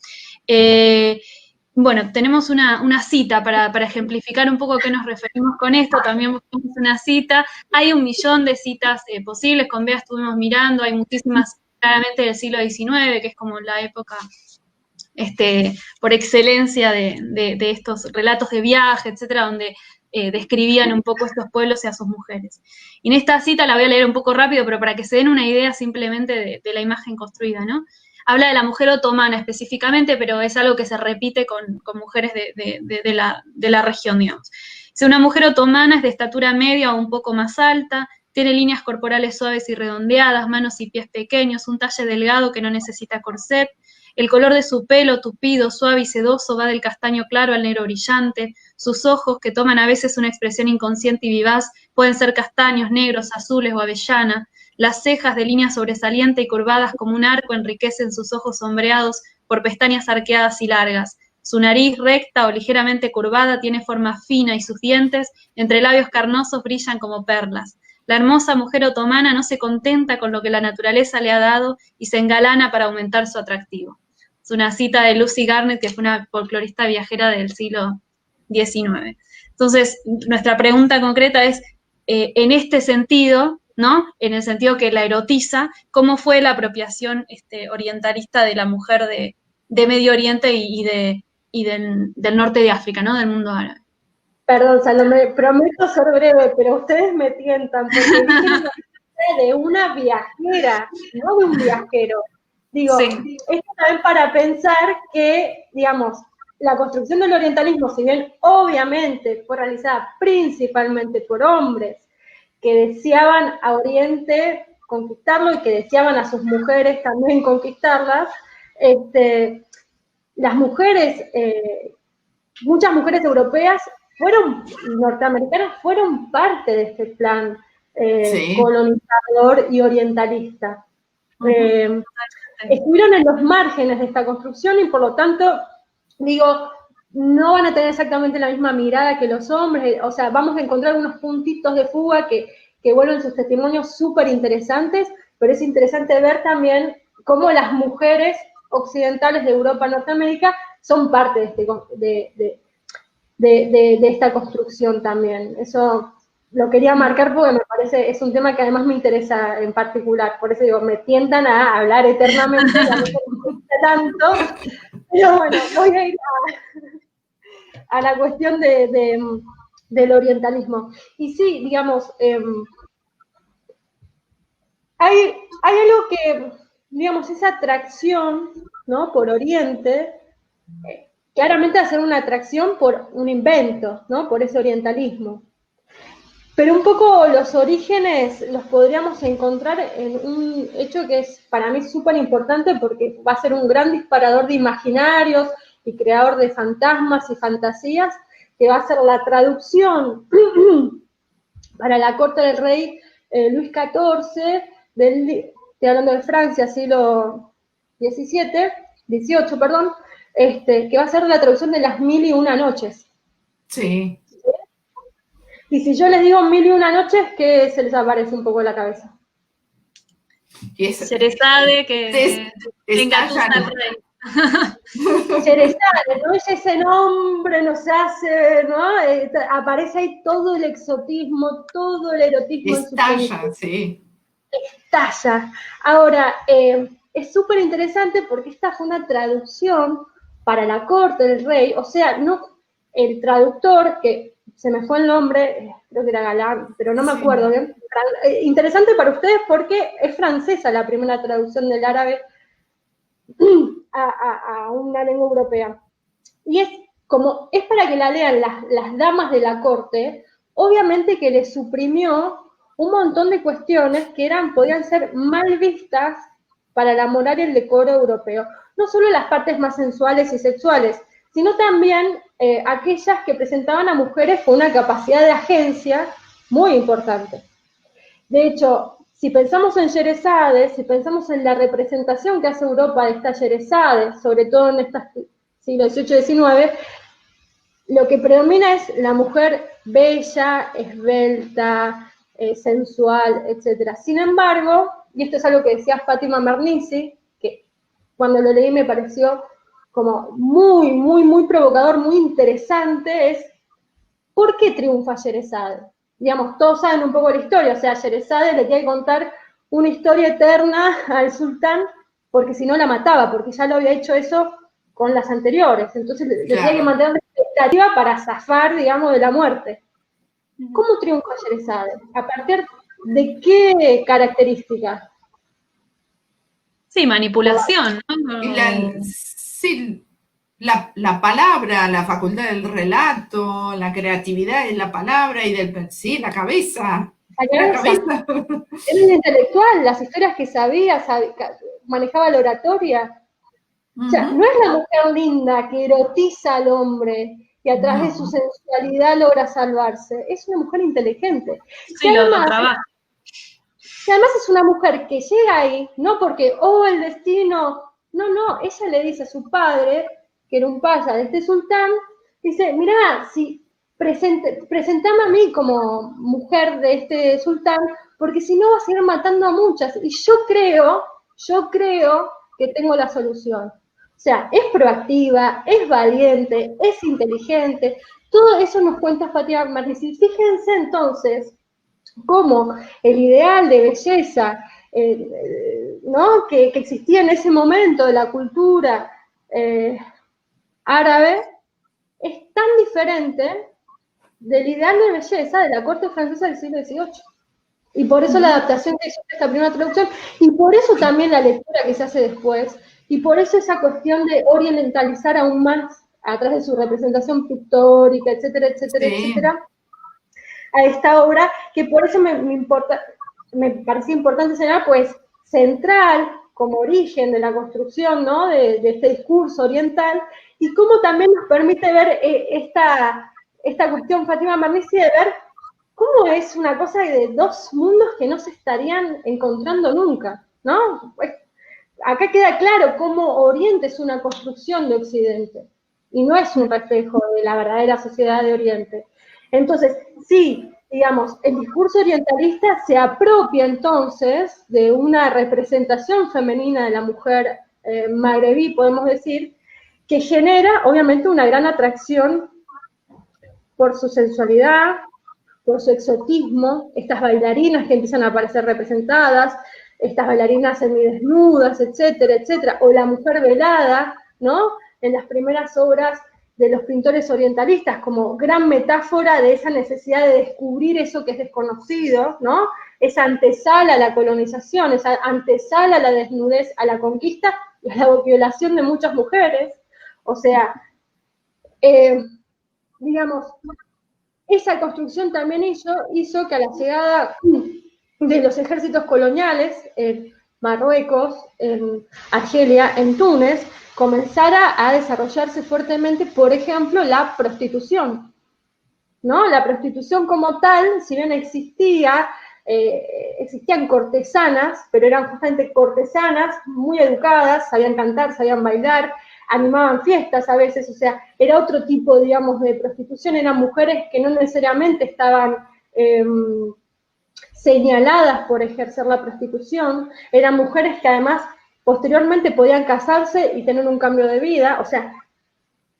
Bueno, tenemos una cita para ejemplificar un poco a qué nos referimos con esto, también buscamos una cita, hay 1 millón de citas posibles, con Bea estuvimos mirando, hay muchísimas claramente del siglo XIX, que es como la época por excelencia de estos relatos de viaje, etcétera, donde describían un poco estos pueblos y a sus mujeres. Y en esta cita la voy a leer un poco rápido, pero para que se den una idea simplemente de la imagen construida, ¿no? Habla de la mujer otomana específicamente, pero es algo que se repite con mujeres de la región, digamos. Si una mujer otomana es de estatura media o un poco más alta, tiene líneas corporales suaves y redondeadas, manos y pies pequeños, un talle delgado que no necesita corset. El color de su pelo, tupido, suave y sedoso, va del castaño claro al negro brillante. Sus ojos, que toman a veces una expresión inconsciente y vivaz, pueden ser castaños, negros, azules o avellana. Las cejas, de línea sobresaliente y curvadas como un arco, enriquecen sus ojos sombreados por pestañas arqueadas y largas. Su nariz, recta o ligeramente curvada, tiene forma fina y sus dientes, entre labios carnosos, brillan como perlas. La hermosa mujer otomana no se contenta con lo que la naturaleza le ha dado y se engalana para aumentar su atractivo. Es una cita de Lucy Garnett, que fue una folclorista viajera del siglo XIX. Entonces, nuestra pregunta concreta es, en este sentido, ¿no? En el sentido que la erotiza, ¿cómo fue la apropiación orientalista de la mujer de Medio Oriente y del norte de África, ¿no? Del mundo árabe? Perdón, Salomé, prometo ser breve, pero ustedes me tientan, porque dijeron de una viajera, no de un viajero. Digo, sí. Esto también para pensar que, digamos, la construcción del orientalismo, si bien obviamente fue realizada principalmente por hombres que deseaban a Oriente conquistarlo y que deseaban a sus mujeres también conquistarlas, las mujeres, muchas mujeres europeas norteamericanas fueron parte de este plan sí. colonizador y orientalista. Estuvieron en los márgenes de esta construcción y por lo tanto, digo, no van a tener exactamente la misma mirada que los hombres, o sea, vamos a encontrar unos puntitos de fuga que vuelven sus testimonios súper interesantes, pero es interesante ver también cómo las mujeres occidentales de Europa, Norteamérica, son parte de esta construcción también. Eso lo quería marcar porque me parece, es un tema que además me interesa en particular, por eso digo, me tientan a hablar eternamente, y a mí no me gusta tanto, pero bueno, voy a ir a la cuestión del orientalismo. Y sí, digamos, hay algo que, digamos, esa atracción, ¿no?, por Oriente, claramente va a ser una atracción por un invento, ¿no?, por ese orientalismo. Pero un poco los orígenes los podríamos encontrar en un hecho que es para mí súper importante porque va a ser un gran disparador de imaginarios y creador de fantasmas y fantasías, que va a ser la traducción para la corte del rey Luis XIV, estoy hablando de Francia, siglo XVIII, perdón, que va a ser la traducción de las 1001 noches. Sí. Y si yo les digo 1001 noches, ¿qué se les aparece un poco en la cabeza? Sherezade, que engatusa al rey. Sherezade, ¿no? Ese nombre nos hace, ¿no? Aparece ahí todo el exotismo, todo el erotismo. Estalla, sí. Estalla. Ahora, es súper interesante porque esta fue una traducción para la corte del rey, o sea, no el traductor, que se me fue el nombre, creo que era Galán, pero no me acuerdo bien. Interesante para ustedes porque es francesa la primera traducción del árabe a una lengua europea. Y es para que la lean las damas de la corte, obviamente que le suprimió un montón de cuestiones que podían ser mal vistas para la moral y el decoro europeo. No solo las partes más sensuales y sexuales, sino también aquellas que presentaban a mujeres con una capacidad de agencia muy importante. De hecho, si pensamos en Sherezade, si pensamos en la representación que hace Europa de esta Sherezade, sobre todo en estos siglos XVIII y XIX, lo que predomina es la mujer bella, esbelta, sensual, etc. Sin embargo, y esto es algo que decía Fátima Mernissi, que cuando lo leí me pareció como muy, muy, muy provocador, muy interesante, es ¿por qué triunfa Sherezade? Digamos, todos saben un poco la historia, o sea, Sherezade le tiene que contar una historia eterna al sultán, porque si no la mataba, porque ya lo había hecho eso con las anteriores, entonces le tiene que mantener una expectativa para zafar, digamos, de la muerte. ¿Cómo triunfa Sherezade? ¿A partir de qué características? Sí, manipulación, ¿no? La palabra, la facultad del relato, la creatividad de la palabra y la cabeza. La cabeza. Era un intelectual, las historias que sabía, manejaba la oratoria. O sea, no es la mujer linda que erotiza al hombre y a través de su sensualidad logra salvarse. Es una mujer inteligente. Sí, lo trabaja. Y además es una mujer que llega ahí, no porque, el destino. No, ella le dice a su padre, que era un paya de este sultán, dice, mirá, si presentame a mí como mujer de este sultán, porque si no vas a ir matando a muchas. Y yo creo que tengo la solución. O sea, es proactiva, es valiente, es inteligente. Todo eso nos cuenta Fátima Mernissi. Fíjense entonces cómo el ideal de belleza ¿no? que existía en ese momento de la cultura árabe es tan diferente del ideal de belleza de la corte francesa del siglo XVIII. Y por eso la adaptación que hizo esta primera traducción, y por eso también la lectura que se hace después, y por eso esa cuestión de orientalizar aún más a través de su representación pictórica, etcétera, etcétera, etcétera, a esta obra, que por eso me parecía importante señalar, pues, central como origen de la construcción, ¿no? de este discurso oriental, y cómo también nos permite ver esta cuestión, Fátima Mernissi, de ver cómo es una cosa de dos mundos que no se estarían encontrando nunca, ¿no? Pues, acá queda claro cómo Oriente es una construcción de Occidente, y no es un reflejo de la verdadera sociedad de Oriente. Entonces, sí, digamos, el discurso orientalista se apropia entonces de una representación femenina de la mujer magrebí, podemos decir, que genera obviamente una gran atracción por su sensualidad, por su exotismo, estas bailarinas que empiezan a aparecer representadas, estas bailarinas semidesnudas, etcétera, etcétera, o la mujer velada, ¿no? En las primeras obras de los pintores orientalistas, como gran metáfora de esa necesidad de descubrir eso que es desconocido, ¿no? Esa antesala a la colonización, esa antesala a la desnudez, a la conquista y a la violación de muchas mujeres. O sea, digamos, esa construcción también hizo que a la llegada de los ejércitos coloniales en Marruecos, en Argelia, en Túnez, comenzara a desarrollarse fuertemente, por ejemplo, la prostitución, ¿no? La prostitución como tal, si bien existían cortesanas, pero eran justamente cortesanas muy educadas, sabían cantar, sabían bailar, animaban fiestas a veces, o sea, era otro tipo, digamos, de prostitución, eran mujeres que no necesariamente estaban señaladas por ejercer la prostitución, eran mujeres que además posteriormente podían casarse y tener un cambio de vida, o sea,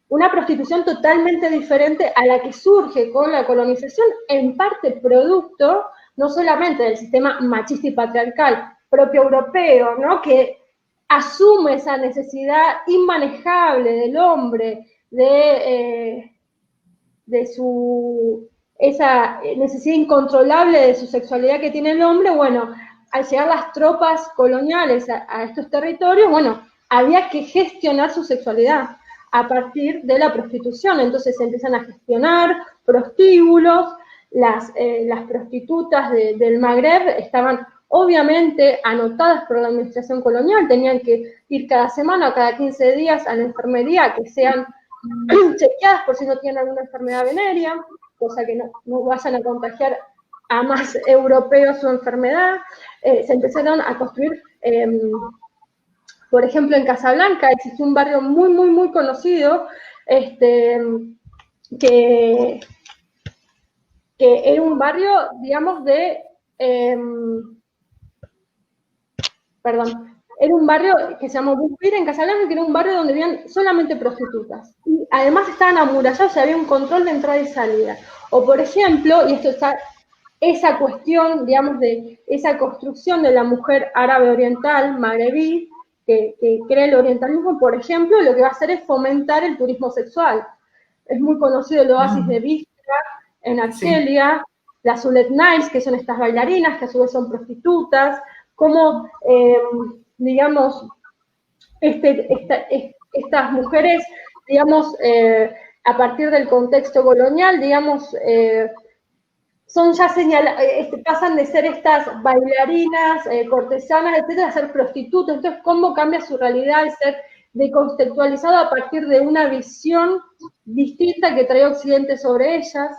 una prostitución totalmente diferente a la que surge con la colonización, en parte producto no solamente del sistema machista y patriarcal propio europeo, ¿no?, que asume esa necesidad inmanejable del hombre esa necesidad incontrolable de su sexualidad que tiene el hombre. Bueno, al llegar las tropas coloniales a estos territorios, bueno, había que gestionar su sexualidad a partir de la prostitución. Entonces se empiezan a gestionar prostíbulos, las prostitutas del Magreb estaban obviamente anotadas por la administración colonial, tenían que ir cada semana o cada 15 días a la enfermería, que sean chequeadas por si no tienen alguna enfermedad venérea, cosa que no vayan a contagiar a más europeos su enfermedad. Se empezaron a construir, por ejemplo, en Casablanca existió un barrio muy, muy, muy conocido, que era un barrio, digamos, era un barrio que se llamó Bouzbir en Casablanca, que era un barrio donde vivían solamente prostitutas. Y además estaban amurallados y había un control de entrada y salida. O, por ejemplo, y esto está, esa cuestión, digamos, de esa construcción de la mujer árabe oriental, magrebí, que crea el orientalismo, por ejemplo, lo que va a hacer es fomentar el turismo sexual. Es muy conocido el oasis de Biskra en Argelia, las Sulet Niles, que son estas bailarinas, que a su vez son prostitutas, como, digamos, estas mujeres, digamos, a partir del contexto colonial, digamos, son ya pasan de ser estas bailarinas, cortesanas, etcétera, a ser prostitutas. Entonces, ¿cómo cambia su realidad al ser deconceptualizado a partir de una visión distinta que trae Occidente sobre ellas?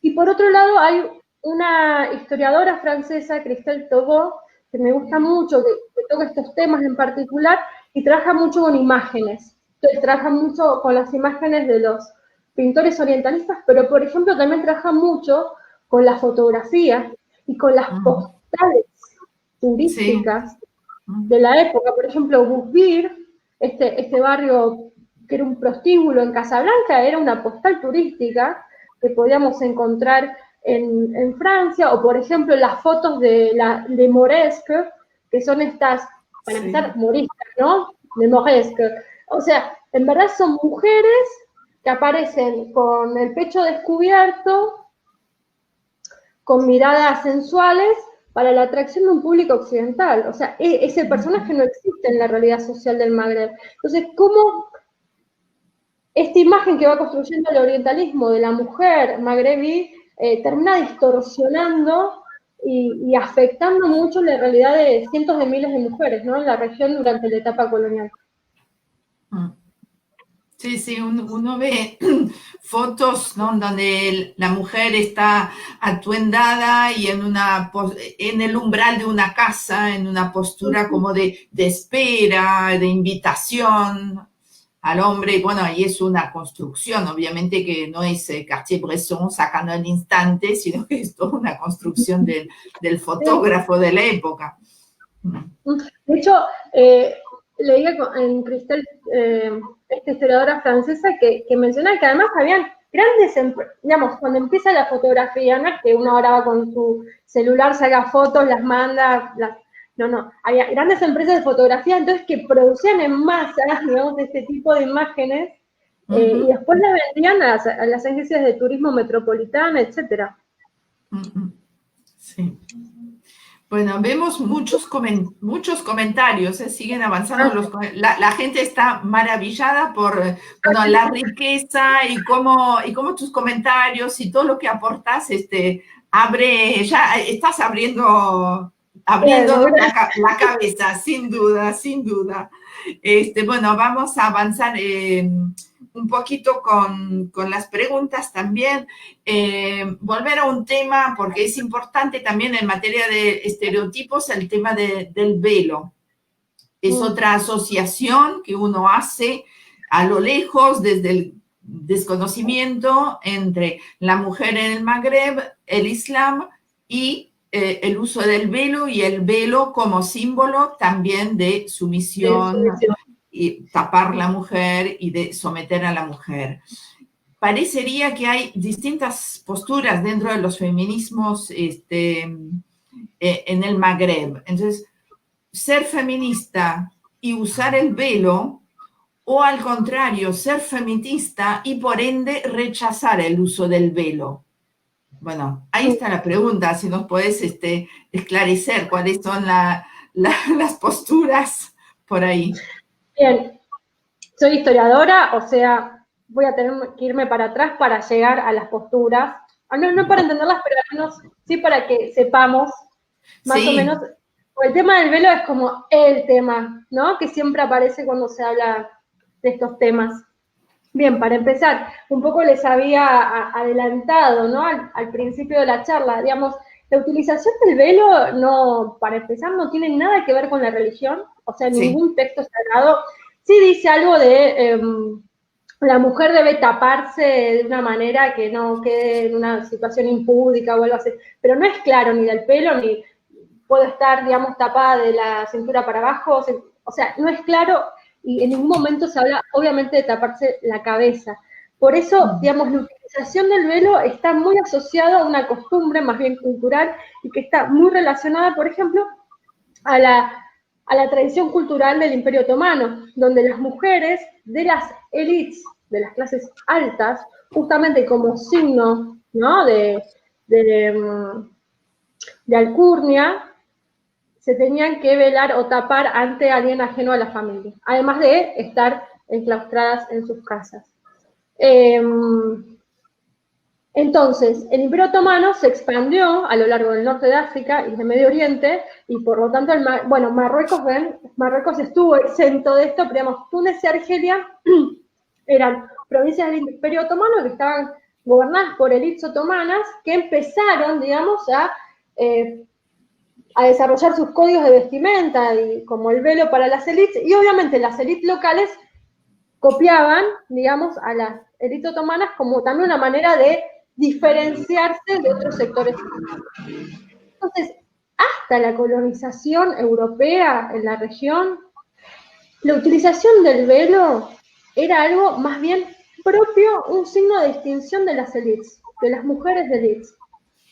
Y por otro lado, hay una historiadora francesa, Christelle Tobot, que me gusta mucho, que toca estos temas en particular, y trabaja mucho con imágenes. Entonces, trabaja mucho con las imágenes de los pintores orientalistas, pero, por ejemplo, también trabaja mucho con la fotografía y con las postales turísticas de la época. Por ejemplo, Bouzbir, este barrio que era un prostíbulo en Casablanca, era una postal turística que podíamos encontrar en Francia, o por ejemplo las fotos de Moresque, que son estas, para empezar, moriscas, ¿no? De Moresque. O sea, en verdad son mujeres que aparecen con el pecho descubierto, con miradas sensuales, para la atracción de un público occidental. O sea, ese personaje no existe en la realidad social del Magreb. Entonces, ¿cómo esta imagen que va construyendo el orientalismo de la mujer magrebí termina distorsionando y afectando mucho la realidad de cientos de miles de mujeres, ¿no?, en la región durante la etapa colonial? Sí, sí, uno ve fotos, ¿no?, donde la mujer está atuendada y en el umbral de una casa, en una postura como de espera, de invitación al hombre. Bueno, ahí es una construcción, obviamente que no es Cartier-Bresson sacando al instante, sino que es toda una construcción del fotógrafo de la época. De hecho, leía en Christelle, esta historiadora francesa, que mencionaba que además habían grandes, digamos, cuando empieza la fotografía, no es que uno ahora va con su celular, saca fotos, las manda, no, había grandes empresas de fotografía, entonces, que producían en masa, digamos, este tipo de imágenes, y después las vendían a las agencias de turismo metropolitana, etcétera. Sí. Bueno, vemos muchos comentarios, siguen avanzando. La gente está maravillada por la riqueza y cómo tus comentarios y todo lo que aportas ya estás abriendo la cabeza, sin duda, sin duda. Bueno, vamos a avanzar un poquito con las preguntas también. Volver a un tema, porque es importante también en materia de estereotipos, el tema del velo. Es otra asociación que uno hace a lo lejos desde desconocimiento entre la mujer en el Magreb, el Islam y el uso del velo, y el velo como símbolo también de sumisión y tapar la mujer y de someter a la mujer. Parecería que hay distintas posturas dentro de los feminismos en el Magreb. Entonces, ser feminista y usar el velo, o al contrario, ser feminista y por ende rechazar el uso del velo. Bueno, ahí está la pregunta, si nos podés esclarecer cuáles son las posturas por ahí. Bien, soy historiadora, o sea, voy a tener que irme para atrás para llegar a las posturas. No para entenderlas, pero al menos sí para que sepamos más o menos. El tema del velo es como el tema, ¿no? Que siempre aparece cuando se habla de estos temas. Bien, para empezar, un poco les había adelantado, ¿no? Al principio de la charla, digamos, la utilización del velo, no, para empezar, no tiene nada que ver con la religión, o sea, ningún texto sagrado. Sí dice algo de la mujer debe taparse de una manera que no quede en una situación impúdica o algo así, pero no es claro ni del pelo, ni puedo estar, digamos, tapada de la cintura para abajo, o sea, no es claro. Y en ningún momento se habla, obviamente, de taparse la cabeza. Por eso, digamos, la utilización del velo está muy asociada a una costumbre más bien cultural y que está muy relacionada, por ejemplo, a la tradición cultural del Imperio Otomano, donde las mujeres de las élites, de las clases altas, justamente como signo, ¿no?, de alcurnia, se tenían que velar o tapar ante alguien ajeno a la familia, además de estar enclaustradas en sus casas. Entonces, el Imperio Otomano se expandió a lo largo del norte de África y de Medio Oriente, y por lo tanto, Marruecos estuvo exento de esto, pero digamos, Túnez y Argelia eran provincias del Imperio Otomano que estaban gobernadas por élites otomanas que empezaron, digamos, a desarrollar sus códigos de vestimenta, y como el velo para las élites, y obviamente las élites locales copiaban, digamos, a las élites otomanas como también una manera de diferenciarse de otros sectores. Entonces, hasta la colonización europea en la región, la utilización del velo era algo más bien propio, un signo de distinción de las élites, de las mujeres de élites.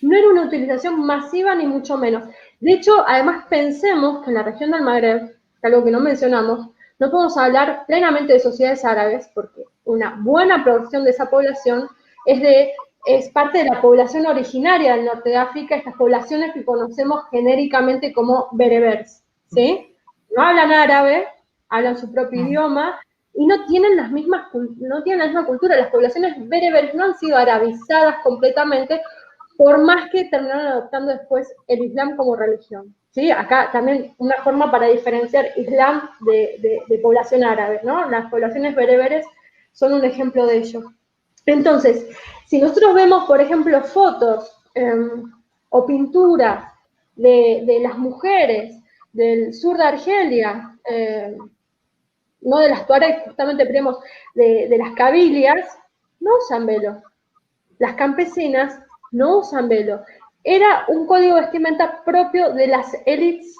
No era una utilización masiva ni mucho menos. De hecho, además pensemos que en la región del Magreb, algo que no mencionamos, no podemos hablar plenamente de sociedades árabes, porque una buena proporción de esa población es parte de la población originaria del norte de África, estas poblaciones que conocemos genéricamente como bereberes, ¿sí? No hablan árabe, hablan su propio idioma, y no tienen la misma cultura. Las poblaciones bereberes no han sido arabizadas completamente, por más que terminaron adoptando después el Islam como religión. ¿Sí? Acá también una forma para diferenciar Islam de población árabe, ¿no? Las poblaciones bereberes son un ejemplo de ello. Entonces, si nosotros vemos, por ejemplo, fotos o pinturas de las mujeres del sur de Argelia, no de las tuareg, justamente tenemos de las cabilias, no usan velo. Las campesinas no usan velo. Era un código de vestimenta propio de las élites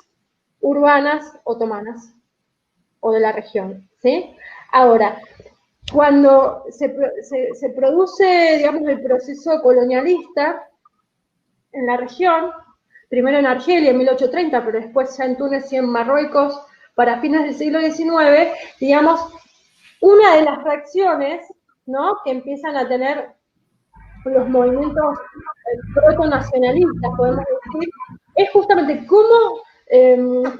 urbanas otomanas o de la región, ¿sí? Ahora, cuando se produce, digamos, el proceso colonialista en la región, primero en Argelia en 1830, pero después ya en Túnez y en Marruecos para fines del siglo XIX, digamos, una de las reacciones, ¿no?, que empiezan a tener los movimientos proto-nacionalistas, podemos decir, es justamente cómo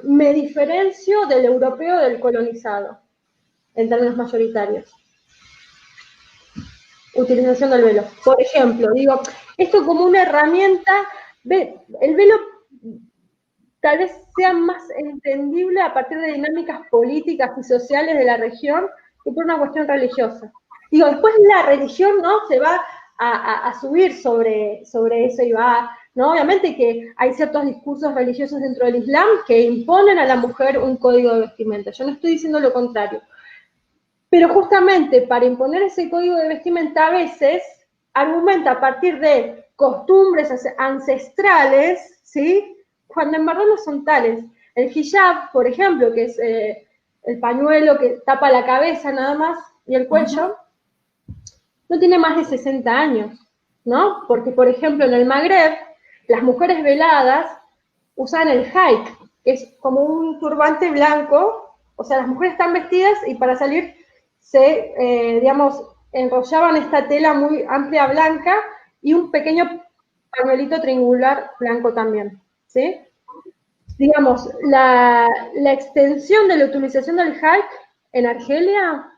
me diferencio del europeo del colonizado, en términos mayoritarios. Utilización del velo. Por ejemplo, digo, esto como una herramienta, el velo tal vez sea más entendible a partir de dinámicas políticas y sociales de la región que por una cuestión religiosa. Digo, después la religión, ¿no?, se va a subir sobre eso y va, ¿no? Obviamente que hay ciertos discursos religiosos dentro del Islam que imponen a la mujer un código de vestimenta. Yo no estoy diciendo lo contrario. Pero justamente para imponer ese código de vestimenta a veces argumenta a partir de costumbres ancestrales, ¿sí? Cuando en verdad no son tales. El hijab, por ejemplo, que es el pañuelo que tapa la cabeza nada más y el cuello, no tiene más de 60 años, ¿no? Porque, por ejemplo, en el Magreb, las mujeres veladas usan el haik, que es como un turbante blanco, o sea, las mujeres están vestidas y para salir se, digamos, enrollaban esta tela muy amplia blanca y un pequeño pañuelito triangular blanco también, ¿sí? Digamos, la extensión de la utilización del haik en Argelia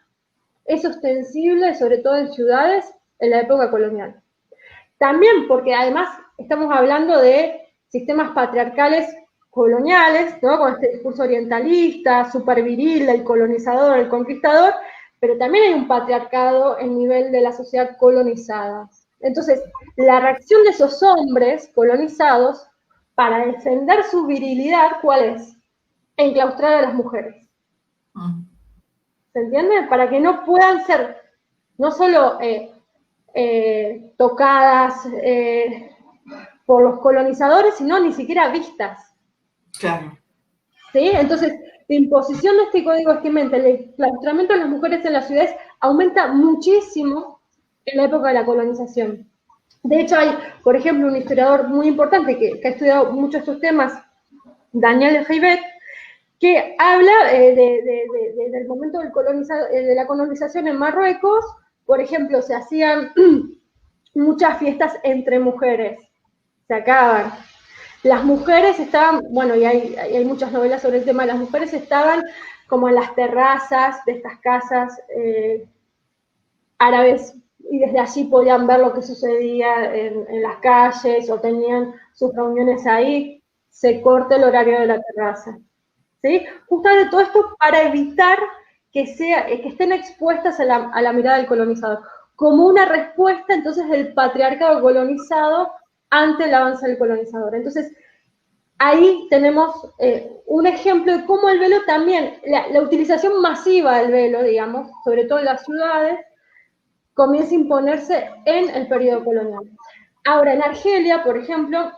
es ostensible, sobre todo en ciudades, en la época colonial. También porque además estamos hablando de sistemas patriarcales coloniales, ¿no? Con este discurso orientalista, superviril, el colonizador, el conquistador, pero también hay un patriarcado en nivel de la sociedad colonizada. Entonces, la reacción de esos hombres colonizados para defender su virilidad, ¿cuál es? Enclaustrar a las mujeres. ¿Se entiende? Para que no puedan ser no solo tocadas por los colonizadores, sino ni siquiera vistas. Claro. ¿Sí? Entonces, la imposición de este código vestimenta, el enclaustramiento de las mujeres en las ciudades aumenta muchísimo en la época de la colonización. De hecho, hay, por ejemplo, un historiador muy importante que ha estudiado mucho estos temas, Daniel de Jaibet, que habla del momento de la colonización en Marruecos. Por ejemplo, se hacían muchas fiestas entre mujeres, se acaban. Las mujeres estaban, bueno, y hay muchas novelas sobre el tema, las mujeres estaban como en las terrazas de estas casas árabes, y desde allí podían ver lo que sucedía en las calles, o tenían sus reuniones ahí, se corta el horario de la terraza. ¿Sí? Justamente todo esto para evitar que estén expuestas a la mirada del colonizador, como una respuesta entonces del patriarcado colonizado ante el avance del colonizador. Entonces, ahí tenemos un ejemplo de cómo el velo también, la utilización masiva del velo, digamos, sobre todo en las ciudades, comienza a imponerse en el periodo colonial. Ahora, en Argelia, por ejemplo,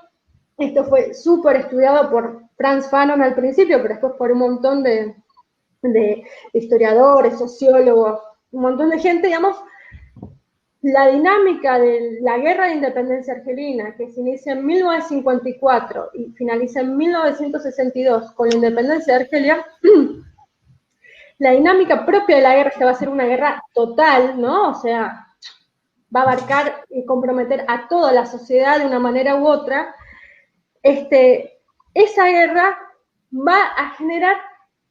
esto fue súper estudiado por Frantz Fanon al principio, pero después por un montón de historiadores, sociólogos, un montón de gente, digamos, la dinámica de la guerra de independencia argelina, que se inicia en 1954 y finaliza en 1962 con la independencia de Argelia, la dinámica propia de la guerra, que va a ser una guerra total, ¿no? O sea, va a abarcar y comprometer a toda la sociedad de una manera u otra. Esa guerra va a generar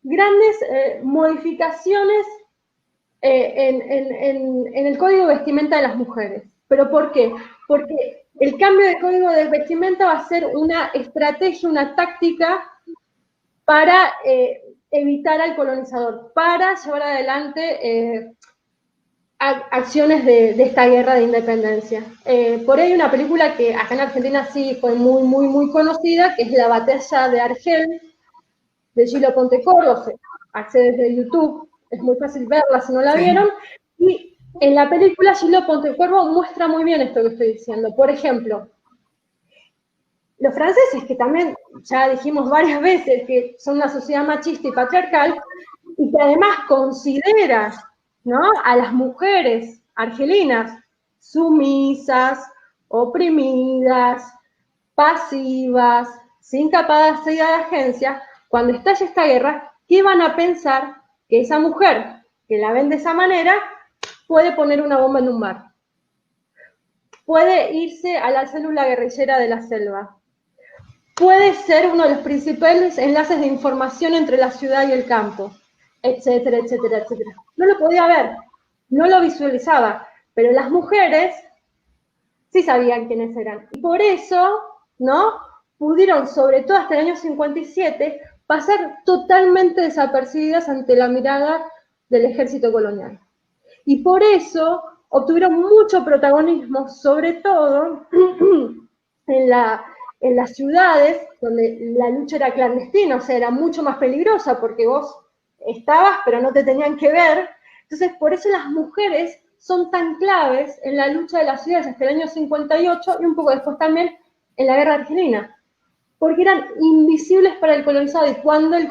grandes modificaciones en el código de vestimenta de las mujeres. ¿Pero por qué? Porque el cambio de código de vestimenta va a ser una estrategia, una táctica para evitar al colonizador, para llevar adelante acciones de esta guerra de independencia. Por ahí hay una película que acá en Argentina sí fue muy, muy, muy conocida, que es La batalla de Argel, de Gillo Pontecorvo, se accede desde YouTube, es muy fácil verla si no la vieron, y en la película Gillo Pontecorvo muestra muy bien esto que estoy diciendo. Por ejemplo, los franceses, que también ya dijimos varias veces que son una sociedad machista y patriarcal, y que además considera, ¿no?, a las mujeres argelinas sumisas, oprimidas, pasivas, sin capacidad de agencia. Cuando estalle esta guerra, ¿qué van a pensar? Que esa mujer, que la ven de esa manera, puede poner una bomba en un bar, puede irse a la célula guerrillera de la selva, puede ser uno de los principales enlaces de información entre la ciudad y el campo, etcétera, etcétera, etcétera. No lo podía ver, no lo visualizaba, pero las mujeres sí sabían quiénes eran. Y por eso, ¿no?, pudieron, sobre todo hasta el año 57, pasar totalmente desapercibidas ante la mirada del ejército colonial. Y por eso obtuvieron mucho protagonismo, sobre todo en las ciudades, donde la lucha era clandestina, o sea, era mucho más peligrosa, porque vos estabas, pero no te tenían que ver. Entonces, por eso las mujeres son tan claves en la lucha de las ciudades hasta el año 58 y un poco después también en la guerra argelina, porque eran invisibles para el colonizado, y cuando el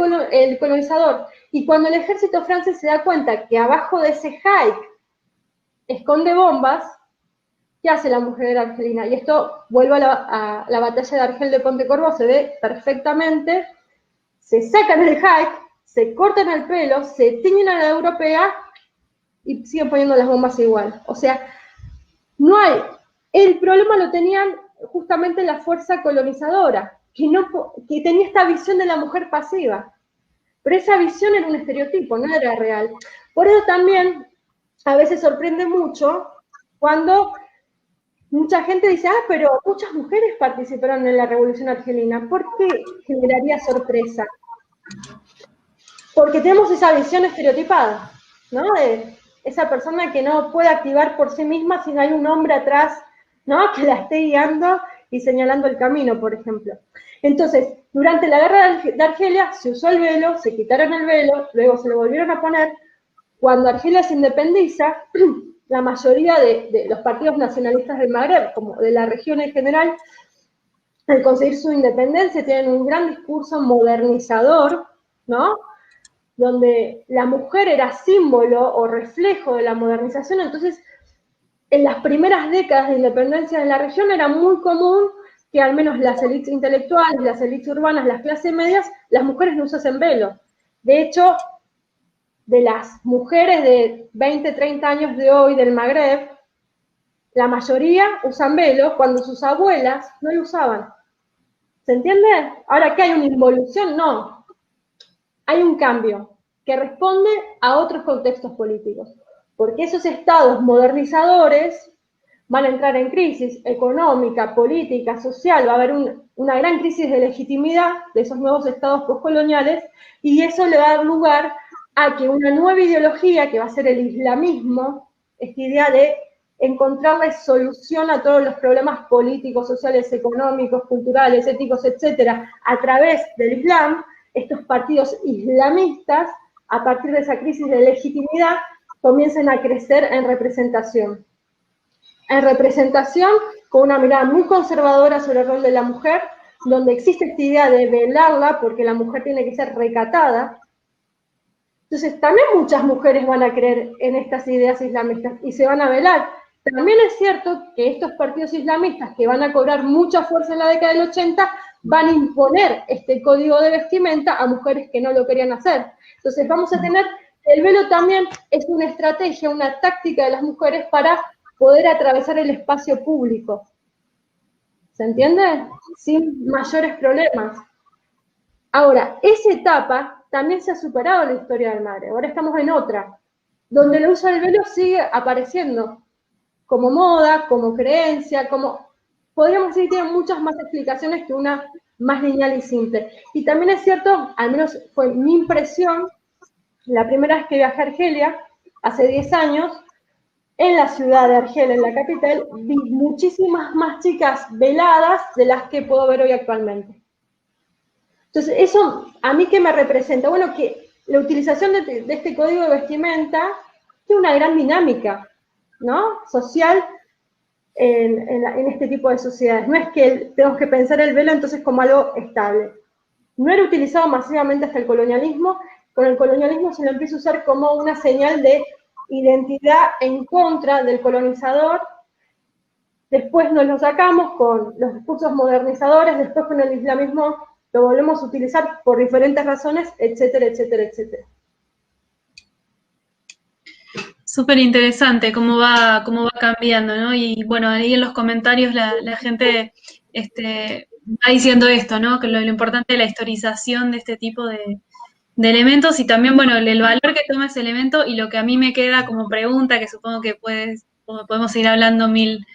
colonizador y cuando el ejército francés se da cuenta que abajo de ese hike esconde bombas, ¿qué hace la mujer argelina? Y esto vuelve a la batalla de Argel de Pontecorvo, se ve perfectamente, se sacan el hike, se cortan el pelo, se tiñen a la europea y siguen poniendo las bombas igual. O sea, no hay, el problema lo tenían justamente la fuerza colonizadora, que tenía esta visión de la mujer pasiva. Pero esa visión era un estereotipo, no era real. Por eso también a veces sorprende mucho cuando mucha gente dice, pero muchas mujeres participaron en la Revolución Argelina. ¿Por qué generaría sorpresa? Porque tenemos esa visión estereotipada, ¿no? De esa persona que no puede activar por sí misma si no hay un hombre atrás, ¿no? Que la esté guiando y señalando el camino, por ejemplo. Entonces, durante la guerra de Argelia se usó el velo, se quitaron el velo, luego se lo volvieron a poner. Cuando Argelia se independiza, la mayoría de los partidos nacionalistas del Magreb, como de la región en general, al conseguir su independencia, tienen un gran discurso modernizador, ¿no? Donde la mujer era símbolo o reflejo de la modernización. Entonces, en las primeras décadas de independencia de la región era muy común que al menos las élites intelectuales, las élites urbanas, las clases medias, las mujeres no usasen velo. De hecho, de las mujeres de 20, 30 años de hoy del Magreb, la mayoría usan velo cuando sus abuelas no lo usaban. ¿Se entiende? Ahora, ¿qué hay una involución? No. Hay un cambio que responde a otros contextos políticos. Porque esos estados modernizadores van a entrar en crisis económica, política, social, va a haber una gran crisis de legitimidad de esos nuevos estados postcoloniales, y eso le va a dar lugar a que una nueva ideología, que va a ser el islamismo, esta idea de encontrarle solución a todos los problemas políticos, sociales, económicos, culturales, éticos, etcétera, a través del Islam, estos partidos islamistas, a partir de esa crisis de legitimidad, comienzan a crecer en representación. En representación con una mirada muy conservadora sobre el rol de la mujer, donde existe esta idea de velarla, porque la mujer tiene que ser recatada. Entonces, también muchas mujeres van a creer en estas ideas islamistas y se van a velar. También es cierto que estos partidos islamistas, que van a cobrar mucha fuerza en la década del 80, van a imponer este código de vestimenta a mujeres que no lo querían hacer. Entonces, vamos a tener, el velo también es una estrategia, una táctica de las mujeres para poder atravesar el espacio público. ¿Se entiende? Sin mayores problemas. Ahora, esa etapa también se ha superado en la historia del Magreb. Ahora estamos en otra, donde el uso del velo sigue apareciendo como moda, como creencia, como... Podríamos decir que tiene muchas más explicaciones que una más lineal y simple. Y también es cierto, al menos fue mi impresión, la primera vez que viajé a Argelia, hace 10 años, en la ciudad de Argel, en la capital, vi muchísimas más chicas veladas de las que puedo ver hoy actualmente. Entonces, eso a mí, ¿qué me representa? Bueno, que la utilización de este código de vestimenta tiene una gran dinámica, ¿no? Social en este tipo de sociedades. No es que tenemos que pensar el velo entonces como algo estable. No era utilizado masivamente hasta el colonialismo. Con el colonialismo se lo empieza a usar como una señal de identidad en contra del colonizador. Después nos lo sacamos con los discursos modernizadores, después con el islamismo lo volvemos a utilizar por diferentes razones, etcétera, etcétera, etcétera. Súper interesante cómo va cambiando, ¿no? Y bueno, ahí en los comentarios la gente va diciendo esto, ¿no? Que lo importante es la historización de este tipo de elementos y también, bueno, el valor que toma ese elemento y lo que a mí me queda como pregunta, que supongo que podemos seguir hablando mil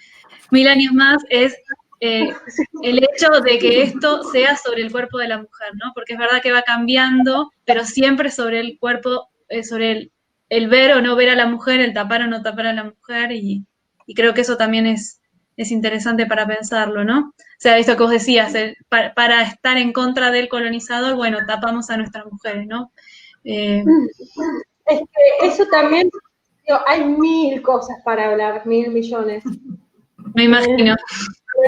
años más, es el hecho de que esto sea sobre el cuerpo de la mujer, ¿no? Porque es verdad que va cambiando, pero siempre sobre el cuerpo, sobre el ver o no ver a la mujer, el tapar o no tapar a la mujer, y creo que eso también es interesante para pensarlo, ¿no? O sea, esto que vos decías, para estar en contra del colonizador, bueno, tapamos a nuestras mujeres, ¿no? Es que eso también Digo, hay 1000 cosas para hablar, 1000 millones. Me imagino.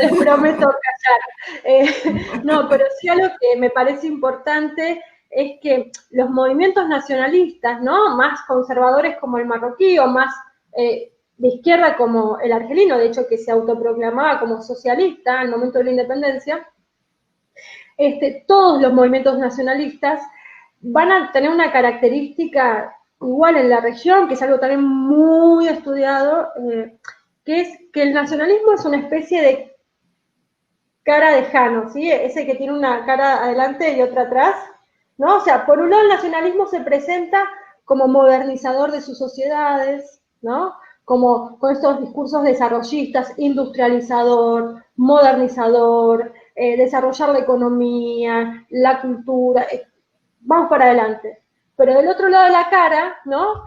Les prometo callar. No, pero sí algo que me parece importante es que los movimientos nacionalistas, ¿no? Más conservadores como el marroquí o más de izquierda como el argelino, de hecho que se autoproclamaba como socialista al momento de la independencia, todos los movimientos nacionalistas van a tener una característica igual en la región, que es algo también muy estudiado, que es que el nacionalismo es una especie de cara de Jano, ¿sí? Ese que tiene una cara adelante y otra atrás, ¿no? O sea, por un lado el nacionalismo se presenta como modernizador de sus sociedades, ¿no? Como con estos discursos desarrollistas, industrializador, modernizador, desarrollar la economía, la cultura, vamos para adelante. Pero del otro lado de la cara, ¿no?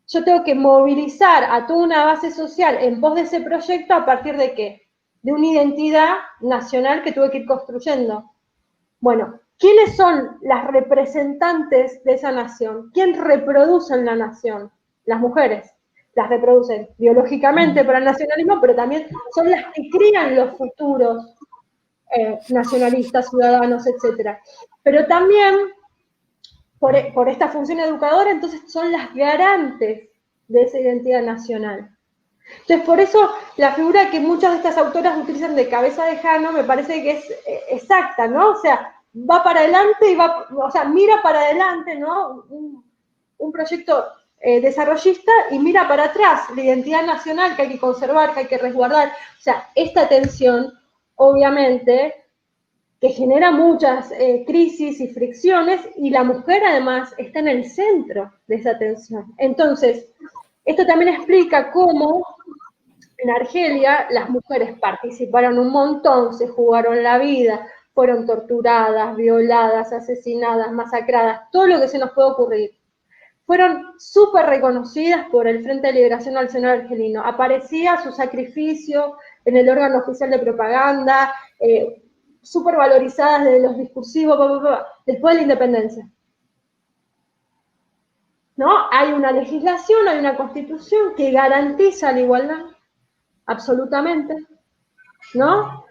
Yo tengo que movilizar a toda una base social en pos de ese proyecto a partir de ¿qué? De una identidad nacional que tuve que ir construyendo. Bueno, ¿quiénes son las representantes de esa nación? ¿Quién reproduce la nación? Las mujeres. Las reproducen biológicamente para el nacionalismo, pero también son las que crían los futuros nacionalistas, ciudadanos, etc. Pero también, por esta función educadora, entonces son las garantes de esa identidad nacional. Entonces, por eso la figura que muchas de estas autoras utilizan de cabeza de Jano me parece que es exacta, ¿no? O sea, va para adelante y mira para adelante, ¿no? Un proyecto desarrollista y mira para atrás la identidad nacional que hay que conservar, que hay que resguardar. O sea, esta tensión, obviamente, que genera muchas crisis y fricciones, y la mujer además está en el centro de esa tensión. Entonces, esto también explica cómo en Argelia las mujeres participaron un montón, se jugaron la vida, fueron torturadas, violadas, asesinadas, masacradas, todo lo que se nos puede ocurrir. Fueron súper reconocidas por el Frente de Liberación Nacional Argelino. Aparecía su sacrificio en el órgano oficial de propaganda, súper valorizadas de los discursivos, después de la independencia. ¿No? Hay una legislación, hay una constitución que garantiza la igualdad, absolutamente, ¿no?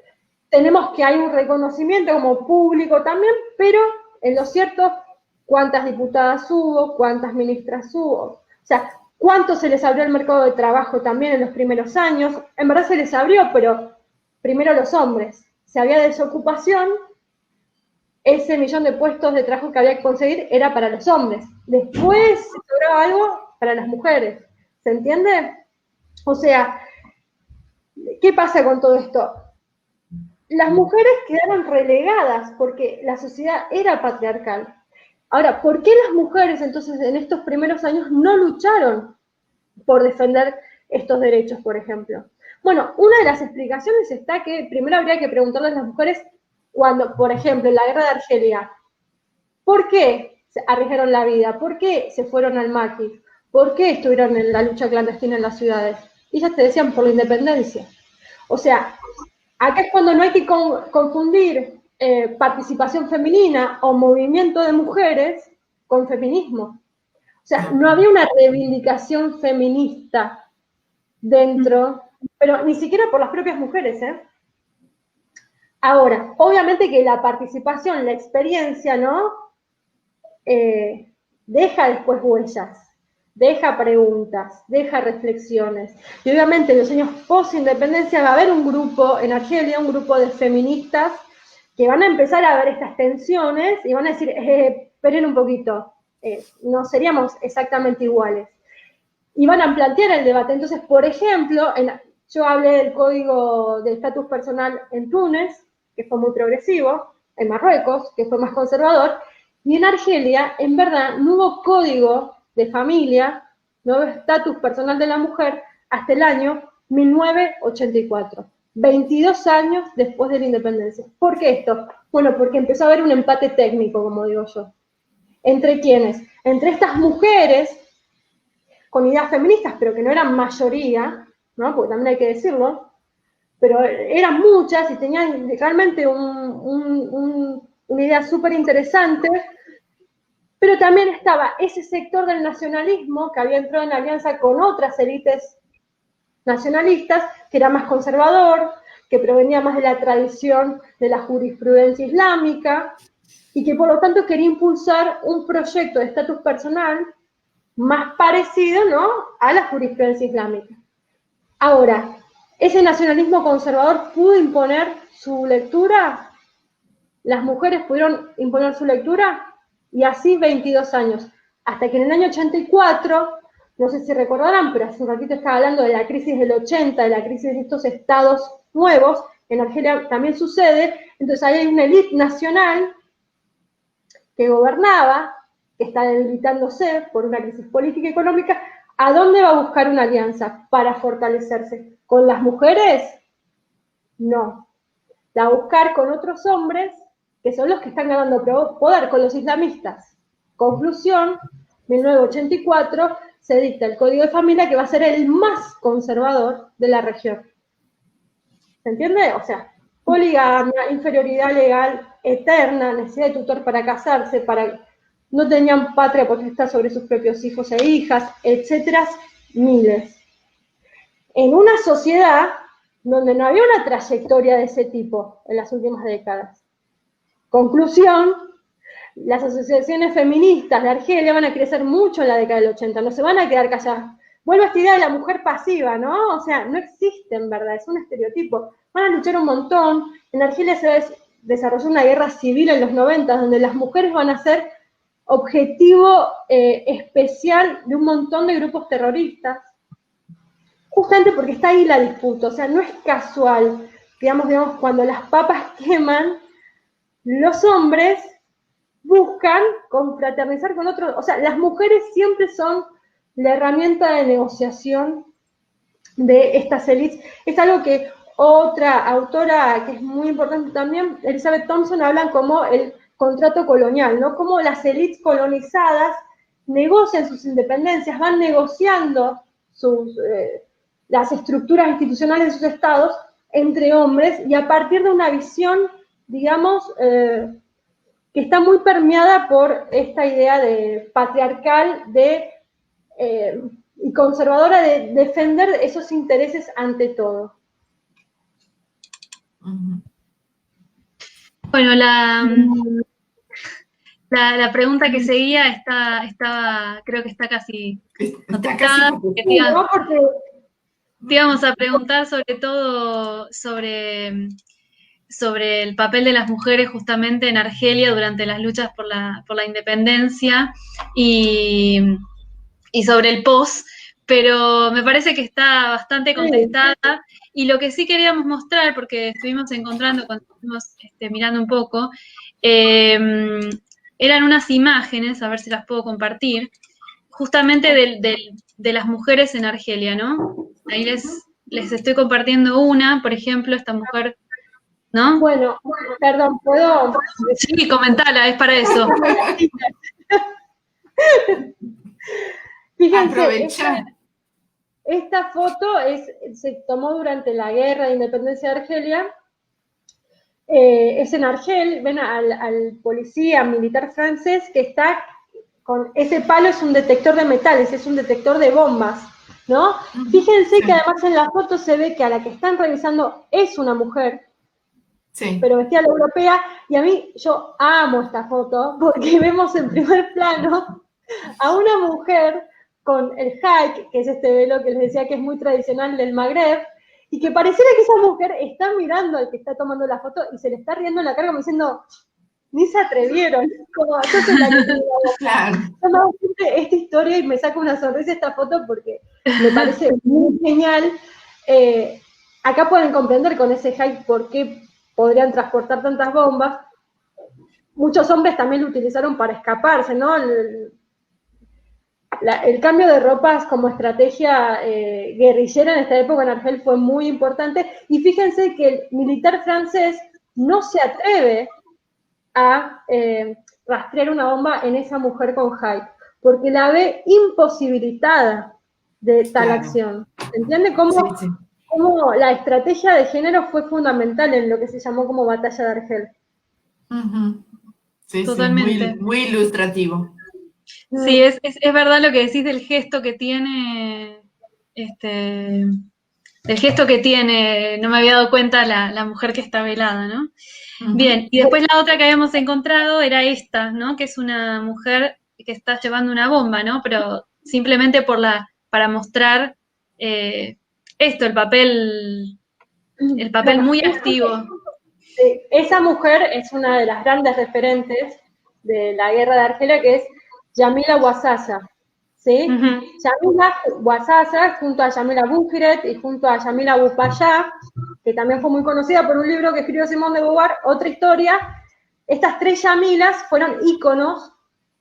Tenemos que hay un reconocimiento como público también, pero en lo cierto, ¿cuántas diputadas hubo? ¿Cuántas ministras hubo? O sea, ¿cuánto se les abrió el mercado de trabajo también en los primeros años? En verdad se les abrió, pero primero los hombres. Si había desocupación, ese millón de puestos de trabajo que había que conseguir era para los hombres. Después se sobraba algo para las mujeres. ¿Se entiende? O sea, ¿qué pasa con todo esto? Las mujeres quedaron relegadas porque la sociedad era patriarcal. Ahora, ¿por qué las mujeres entonces en estos primeros años no lucharon por defender estos derechos, por ejemplo? Bueno, una de las explicaciones está que primero habría que preguntarle a las mujeres cuando, por ejemplo, en la guerra de Argelia, ¿por qué se arriesgaron la vida? ¿Por qué se fueron al maquis? ¿Por qué estuvieron en la lucha clandestina en las ciudades? Y ellas te decían por la independencia. O sea, acá es cuando no hay que confundir participación femenina o movimiento de mujeres con feminismo. O sea, no había una reivindicación feminista dentro, pero ni siquiera por las propias mujeres, ¿eh? Ahora, obviamente que la participación, la experiencia, ¿no? Deja después huellas, deja preguntas, deja reflexiones. Y obviamente en los años post-independencia va a haber un grupo en Argelia, un grupo de feministas que van a empezar a ver estas tensiones y van a decir, esperen un poquito, no seríamos exactamente iguales. Y van a plantear el debate. Entonces, por ejemplo, yo hablé del código de estatus personal en Túnez, que fue muy progresivo, en Marruecos, que fue más conservador, y en Argelia, en verdad, no hubo código de familia, no hubo estatus personal de la mujer hasta el año 1984, 22 años después de la independencia. ¿Por qué esto? Bueno, porque empezó a haber un empate técnico, como digo yo. ¿Entre quiénes? Entre estas mujeres con ideas feministas, pero que no eran mayoría, ¿no? Porque también hay que decirlo, pero eran muchas y tenían realmente una idea súper interesante, Pero también estaba ese sector del nacionalismo que había entrado en alianza con otras élites nacionalistas, que era más conservador, que provenía más de la tradición de la jurisprudencia islámica, y que por lo tanto quería impulsar un proyecto de estatus personal más parecido, ¿no?, a la jurisprudencia islámica. Ahora, ¿ese nacionalismo conservador pudo imponer su lectura? ¿Las mujeres pudieron imponer su lectura? Y así 22 años. Hasta que en el año 84, no sé si recordarán, pero hace un ratito estaba hablando de la crisis del 80, de la crisis de estos estados nuevos, en Argelia también sucede, entonces ahí hay una élite nacional que gobernaba, que está debilitándose por una crisis política y económica. ¿A dónde va a buscar una alianza para fortalecerse? ¿Con las mujeres? No. La va a buscar con otros hombres, que son los que están ganando poder, con los islamistas. Conclusión, 1984 se dicta el Código de Familia, que va a ser el más conservador de la región. ¿Se entiende? O sea, poligamia, inferioridad legal eterna, necesidad de tutor para casarse, no tenían patria potestad sobre sus propios hijos e hijas, etcétera, miles. En una sociedad donde no había una trayectoria de ese tipo en las últimas décadas. Conclusión, las asociaciones feministas de Argelia van a crecer mucho en la década del 80, no se van a quedar calladas. Vuelve a esta idea de la mujer pasiva, ¿no? O sea, no existe en verdad, es un estereotipo. Van a luchar un montón. En Argelia se desarrolló una guerra civil en los 90, donde las mujeres van a ser objetivo especial de un montón de grupos terroristas, justamente porque está ahí la disputa. O sea, no es casual, digamos, cuando las papas queman, los hombres buscan confraternizar con otros. O sea, las mujeres siempre son la herramienta de negociación de estas élites. Es algo que otra autora que es muy importante también, Elizabeth Thompson, hablan como el contrato colonial, ¿no? Cómo las élites colonizadas negocian sus independencias, van negociando las estructuras institucionales de sus estados entre hombres, y a partir de una visión, digamos, que está muy permeada por esta idea de patriarcal y conservadora de defender esos intereses ante todo. Bueno, la pregunta que seguía estaba, creo que está casi contestada. Te íbamos a preguntar sobre todo sobre el papel de las mujeres justamente en Argelia durante las luchas por la independencia y sobre el post, pero me parece que está bastante contestada. Y lo que sí queríamos mostrar, porque estuvimos encontrando cuando estuvimos mirando un poco, eran unas imágenes, a ver si las puedo compartir, justamente de las mujeres en Argelia, ¿no? Ahí les estoy compartiendo una, por ejemplo, esta mujer, ¿no? Bueno, perdón, ¿puedo? Sí, comentala, es para eso. Fíjense, esta foto se tomó durante la guerra de independencia de Argelia. Es en Argel, ven al policía militar francés que está con ese palo, es un detector de metales, es un detector de bombas, ¿no? Fíjense que además en la foto se ve que a la que están revisando es una mujer, pero vestida a la europea, y a mí, yo amo esta foto, porque vemos en primer plano a una mujer con el hajj, que es este velo que les decía que es muy tradicional del Magreb, y que pareciera que esa mujer está mirando al que está tomando la foto y se le está riendo en la cara como diciendo, ni se atrevieron. Como, yo soy la que claro. Yo me hago esta historia y me saco una sonrisa esta foto porque me parece muy genial. Acá pueden comprender con ese hajj por qué podrían transportar tantas bombas. Muchos hombres también lo utilizaron para escaparse, ¿no? El cambio de ropas como estrategia guerrillera en esta época en Argel fue muy importante, y fíjense que el militar francés no se atreve a rastrear una bomba en esa mujer con hajj, porque la ve imposibilitada de tal acción. ¿Entiende cómo la estrategia de género fue fundamental en lo que se llamó como Batalla de Argel? Sí, totalmente. Sí, muy ilustrativo. Sí, es verdad lo que decís del gesto que tiene, del gesto que tiene, no me había dado cuenta la mujer que está velada, ¿no? Bien, y después la otra que habíamos encontrado era esta, ¿no? Que es una mujer que está llevando una bomba, ¿no? Pero simplemente para mostrar esto, el papel Bueno, muy activo. esa mujer es una de las grandes referentes de la guerra de Argelia, que es Yamila Ouazzazia, ¿sí? Ujú. Yamila Ouazzazia, junto a Yamila Bouhiret y junto a Yamila Boupaya, que también fue muy conocida por un libro que escribió Simone de Beauvoir, Otra historia. Estas tres Yamilas fueron íconos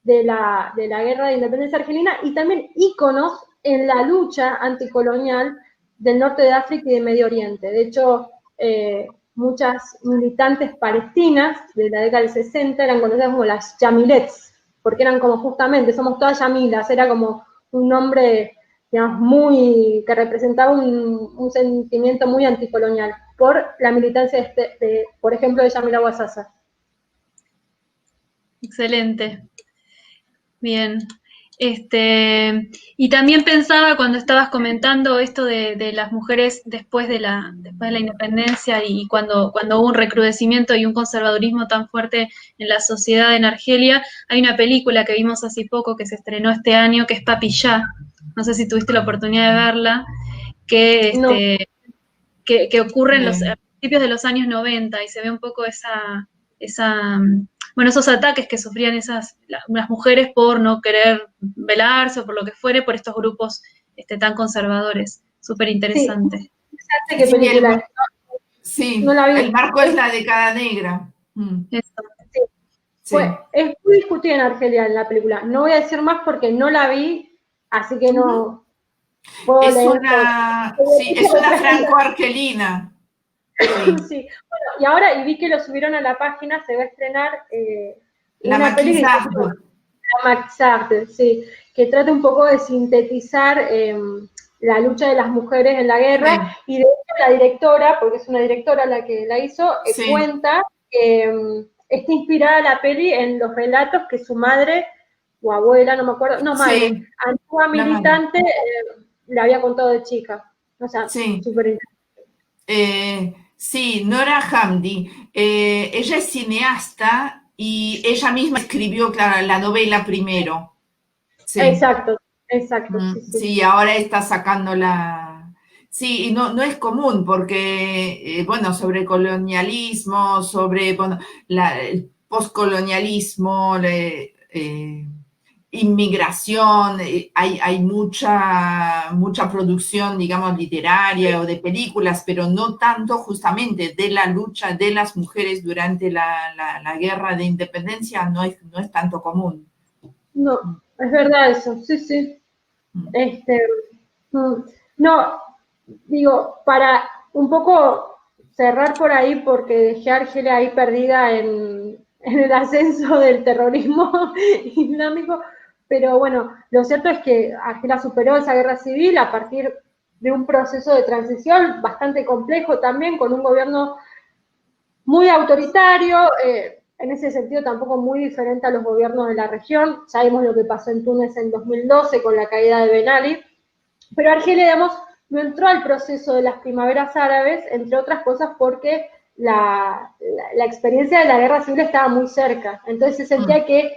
de la guerra de independencia argelina y también íconos en la lucha anticolonial del norte de África y de Medio Oriente. De hecho, muchas militantes palestinas de la década del 60 eran conocidas como las Yamilets, porque eran como justamente, somos todas Yamilas, era como un nombre, digamos, que representaba un sentimiento muy anticolonial, por la militancia, por ejemplo, de Yamila Ouazzazia. Excelente. Bien. Y también pensaba cuando estabas comentando esto de las mujeres después de la independencia y cuando hubo un recrudecimiento y un conservadurismo tan fuerte en la sociedad en Argelia, hay una película que vimos hace poco que se estrenó este año que es Papillá. No sé si tuviste la oportunidad de verla, que, No, que ocurre en Eh, a principios de los años 90 y se ve un poco bueno, esos ataques que sufrían las mujeres por no querer velarse o por lo que fuere, por estos grupos tan conservadores. Súper sí, interesante. ¿sabes qué sí, película es? No sí, la vi. el marco es la década negra. Eso. Sí, Sí. es muy discutida en Argelia en la película. No voy a decir más porque no la vi, así que Ujú. no puedo leer sobre. Sí, es una franco-argelina. Sí, Sí, bueno, y ahora, y vi que lo subieron a la página, se va a estrenar la una peli que se llama maquisarde. La Maxarte, sí, que trata un poco de sintetizar la lucha de las mujeres en la guerra, Sí, y de hecho la directora, porque es una directora la que la hizo, sí. cuenta que está inspirada la peli en los relatos que su madre o abuela, no me acuerdo, no, madre, Sí, antigua la madre. militante, le había contado de chica. O sea, Sí, súper interesante. sí, Nora Hamdi. Ella es cineasta y ella misma escribió, claro, la novela primero. Sí, Exacto, exacto, sí, sí. sí, ahora está sacando la... Sí, y no es común porque, bueno, sobre colonialismo, sobre, bueno, el postcolonialismo, inmigración, hay mucha producción, digamos, literaria o de películas, pero no tanto justamente de la lucha de las mujeres durante la guerra de independencia, no es tanto común. No, es verdad eso, sí, sí. Mm. Este, mm, no, digo, para un poco cerrar por ahí, porque dejé a Argelia ahí perdida en el ascenso del terrorismo islámico, pero bueno, lo cierto es que Argelia superó esa guerra civil a partir de un proceso de transición bastante complejo también, con un gobierno muy autoritario, en ese sentido tampoco muy diferente a los gobiernos de la región. Sabemos lo que pasó en Túnez en 2012 con la caída de Ben Ali, pero Argelia, digamos, no entró al proceso de las primaveras árabes, entre otras cosas porque la experiencia de la guerra civil estaba muy cerca. Entonces se sentía que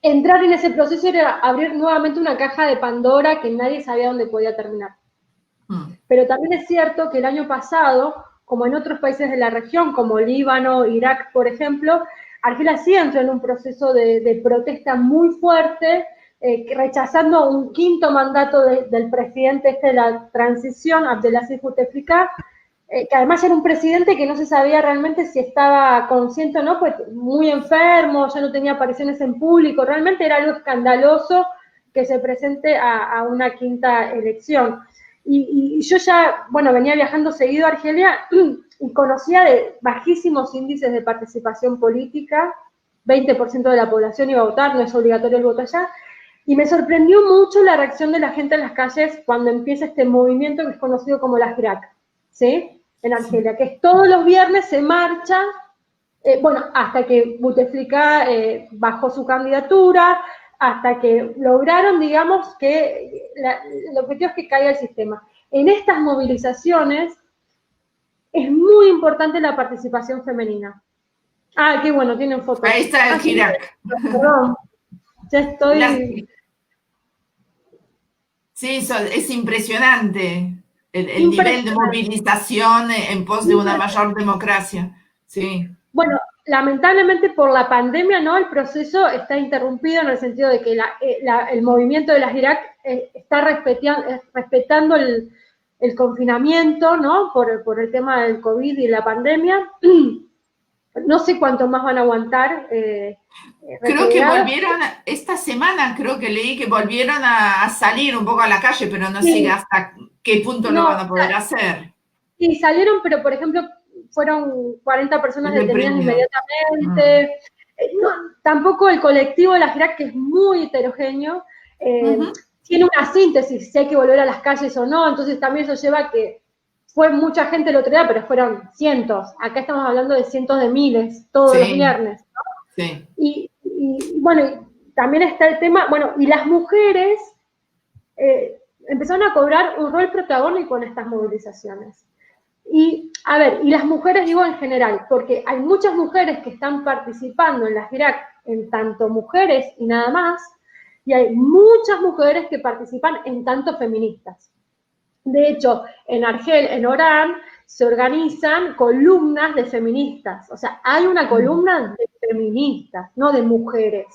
entrar en ese proceso era abrir nuevamente una caja de Pandora que nadie sabía dónde podía terminar. Mm. Pero también es cierto que el año pasado, como en otros países de la región, como Líbano, Irak, por ejemplo, Argelia sí entró en un proceso de protesta muy fuerte, rechazando un quinto mandato del presidente de la transición, Abdelaziz Bouteflika, que además era un presidente que no se sabía realmente si estaba consciente o no, pues muy enfermo, ya no tenía apariciones en público, realmente era algo escandaloso que se presente a una quinta elección. Y yo ya, bueno, venía viajando seguido a Argelia y conocía de bajísimos índices de participación política, 20% de la población iba a votar, no es obligatorio el voto allá, y me sorprendió mucho la reacción de la gente en las calles cuando empieza este movimiento que es conocido como las GRAC, ¿sí? En Argelia, que es todos los viernes se marcha, bueno, hasta que Bouteflika bajó su candidatura, hasta que lograron, digamos, que el objetivo es que caiga el sistema. En estas movilizaciones es muy importante la participación femenina. Ah, qué bueno, tienen fotos. Ahí está el Hirak. Perdón, ya estoy... Sí, es impresionante el nivel de movilización en pos de una mayor democracia. Sí. Bueno, lamentablemente por la pandemia, ¿no? El proceso está interrumpido en el sentido de que el movimiento de las Hirak está respetando el confinamiento, ¿no? Por el tema del COVID y la pandemia. No sé cuánto más van a aguantar. Creo que volvieron, esta semana creo que leí que volvieron a salir un poco a la calle, pero no sé hasta qué punto lo van a poder hacer. Sí, salieron, pero por ejemplo, fueron 40 personas detenidas inmediatamente. No, tampoco el colectivo de las Hirak, que es muy heterogéneo, tiene una síntesis, si hay que volver a las calles o no, entonces también eso lleva a que fue mucha gente el otro día, pero fueron cientos. Acá estamos hablando de cientos de miles, todos los viernes, ¿no? Sí. Y bueno, también está el tema, bueno, y las mujeres empezaron a cobrar un rol protagónico en estas movilizaciones. Y, a ver, y las mujeres digo en general, porque hay muchas mujeres que están participando en las Hirak, en tanto mujeres y nada más, y hay muchas mujeres que participan en tanto feministas. De hecho, en Argel, en Orán, se organizan columnas de feministas. O sea, hay una columna de feministas, no de mujeres,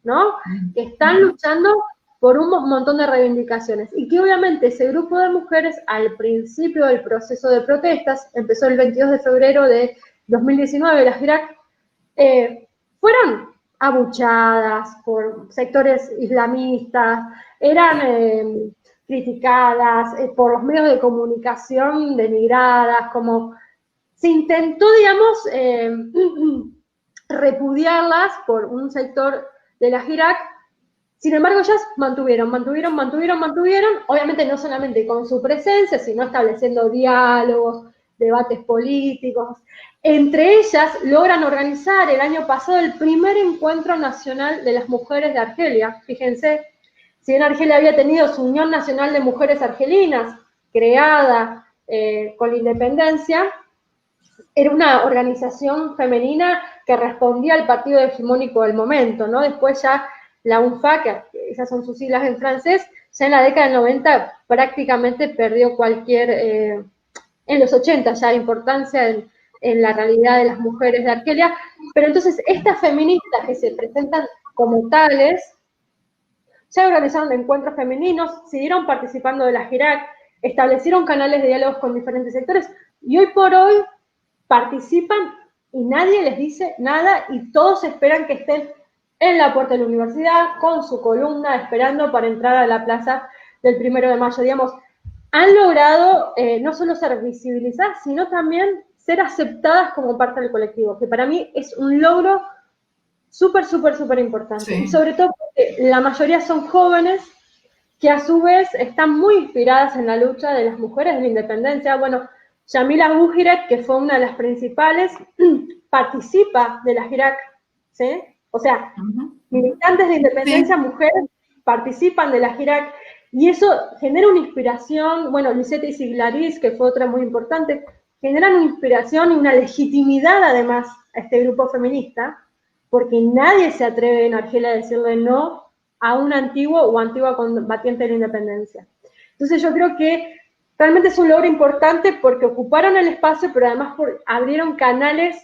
¿no? Que están luchando por un montón de reivindicaciones. Y que obviamente ese grupo de mujeres, al principio del proceso de protestas, empezó el 22 de febrero de 2019, las Hirak, fueron abuchadas por sectores islamistas, eran criticadas, por los medios de comunicación denigradas, como se intentó, digamos, repudiarlas por un sector de las Hirak. Sin embargo, ellas mantuvieron, obviamente no solamente con su presencia, sino estableciendo diálogos, debates políticos. Entre ellas logran organizar el año pasado el primer encuentro nacional de las mujeres de Argelia. Fíjense, si bien Argelia había tenido su Unión Nacional de Mujeres Argelinas, creada con la independencia, era una organización femenina que respondía al partido hegemónico del momento, ¿no? Después ya la UNFA, que esas son sus siglas en francés, ya en la década del 90 prácticamente perdió cualquier, en los 80 ya importancia en la realidad de las mujeres de Argelia, pero entonces estas feministas que se presentan como tales, ya organizaron encuentros femeninos, siguieron participando de las Hirak, establecieron canales de diálogos con diferentes sectores, y hoy por hoy participan y nadie les dice nada y todos esperan que estén en la puerta de la universidad con su columna esperando para entrar a la plaza del 1 de mayo. Digamos, han logrado no solo ser visibilizadas, sino también ser aceptadas como parte del colectivo, que para mí es un logro súper importante. Sí. Y sobre todo porque la mayoría son jóvenes que a su vez están muy inspiradas en la lucha de las mujeres de la independencia. Bueno, Yamila Buhiret, que fue una de las principales, participa de las Hirak, ¿sí? O sea, militantes de independencia, mujeres, participan de las Hirak, y eso genera una inspiración. Bueno, Lucete Isiglaris, que fue otra muy importante, generan una inspiración y una legitimidad además a este grupo feminista, porque nadie se atreve en Argelia a decirle no a un antiguo o antigua combatiente de la independencia. Entonces yo creo que realmente es un logro importante porque ocuparon el espacio, pero además abrieron canales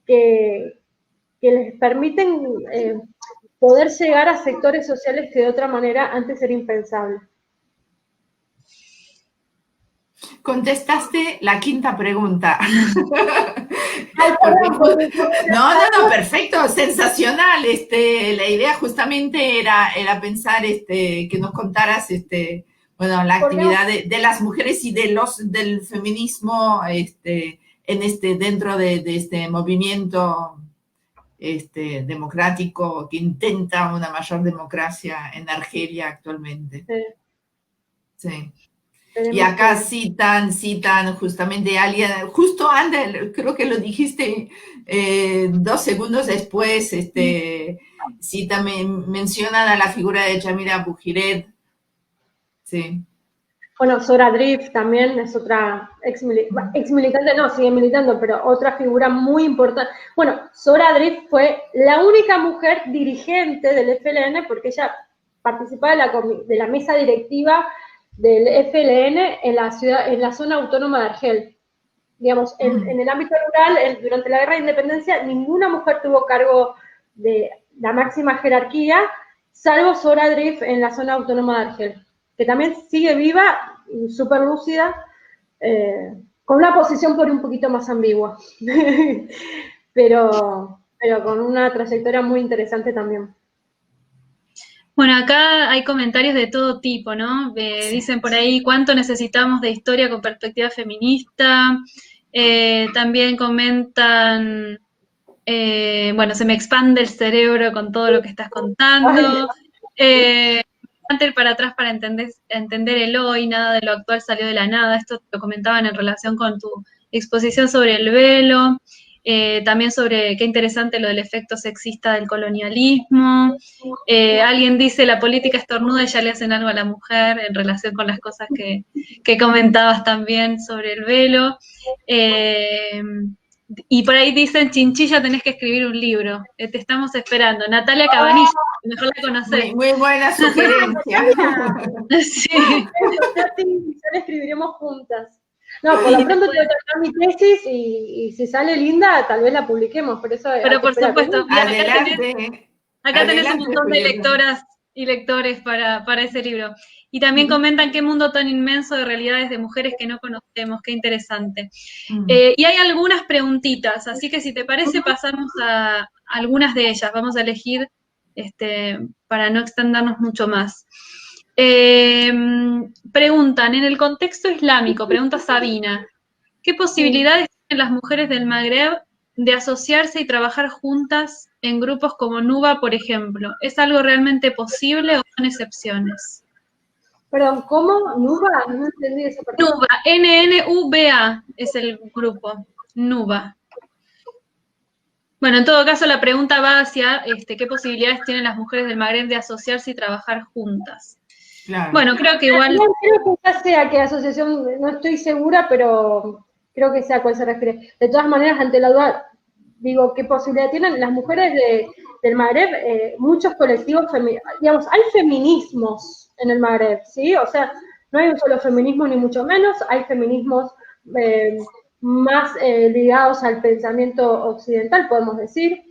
que les permiten poder llegar a sectores sociales que de otra manera antes era impensable. Contestaste la quinta pregunta. No, perfecto, sensacional. La idea justamente era pensar que nos contaras bueno, la actividad de las mujeres y del feminismo dentro de este movimiento democrático que intenta una mayor democracia en Argelia actualmente. Sí. Y acá citan justamente a alguien, justo antes, creo que lo dijiste 2 segundos después, Sí, también mencionan a la figura de Yamila Bujiret. Sí. Bueno, Zora Drift también es otra ex militante, no, sigue militando, pero otra figura muy importante. Bueno, Zora Drift fue la única mujer dirigente del FLN porque ella participaba de la mesa directiva del FLN en la zona autónoma de Argel. Digamos, en el ámbito rural, durante la guerra de independencia, ninguna mujer tuvo cargo de la máxima jerarquía, salvo Zora Drift en la zona autónoma de Argel, que también sigue viva y súper lúcida, con una posición por un poquito más ambigua, pero con una trayectoria muy interesante también. Bueno, acá hay comentarios de todo tipo, ¿no? Dicen por ahí cuánto necesitamos de historia con perspectiva feminista. También comentan, bueno, se me expande el cerebro con todo lo que estás contando. Para atrás para entender el hoy, nada de lo actual salió de la nada. Esto lo comentaban en relación con tu exposición sobre el velo. También sobre qué interesante lo del efecto sexista del colonialismo. Alguien dice la política estornuda y ya le hacen algo a la mujer en relación con las cosas que comentabas también sobre el velo. Y por ahí dicen, Chinchilla, tenés que escribir un libro. Te estamos esperando. Natalia Cabanillas, mejor la conocés. Muy buena sugerencia. Sí. Ya la escribiremos juntas. No, por lo pronto tengo que terminar mi tesis y si sale linda, tal vez la publiquemos, por eso... Pero por supuesto, mira, adelante. Acá tenés un montón de lectoras y lectores para ese libro. Y también comentan qué mundo tan inmenso de realidades de mujeres que no conocemos, qué interesante. Y hay algunas preguntitas, así que si te parece pasamos a algunas de ellas. Vamos a elegir para no extendernos mucho más. Preguntan, en el contexto islámico, pregunta Sabina, ¿qué posibilidades tienen las mujeres del Magreb de asociarse y trabajar juntas en grupos como NUBA, por ejemplo? ¿Es algo realmente posible o son excepciones? Perdón, ¿cómo? ¿NUBA? No entendí esa parte. NUBA, N-N-U-B-A es el grupo, NUBA. Bueno, en todo caso la pregunta va hacia qué posibilidades tienen las mujeres del Magreb de asociarse y trabajar juntas. Claro. Bueno, creo que igual... Creo que ya sea qué asociación, no estoy segura, pero creo que sea a cuál se refiere. De todas maneras, ante la duda, digo, ¿qué posibilidad tienen las mujeres del Magreb? Muchos colectivos, digamos, hay feminismos en el Magreb, ¿sí? O sea, no hay un solo feminismo ni mucho menos, hay feminismos más ligados al pensamiento occidental, podemos decir.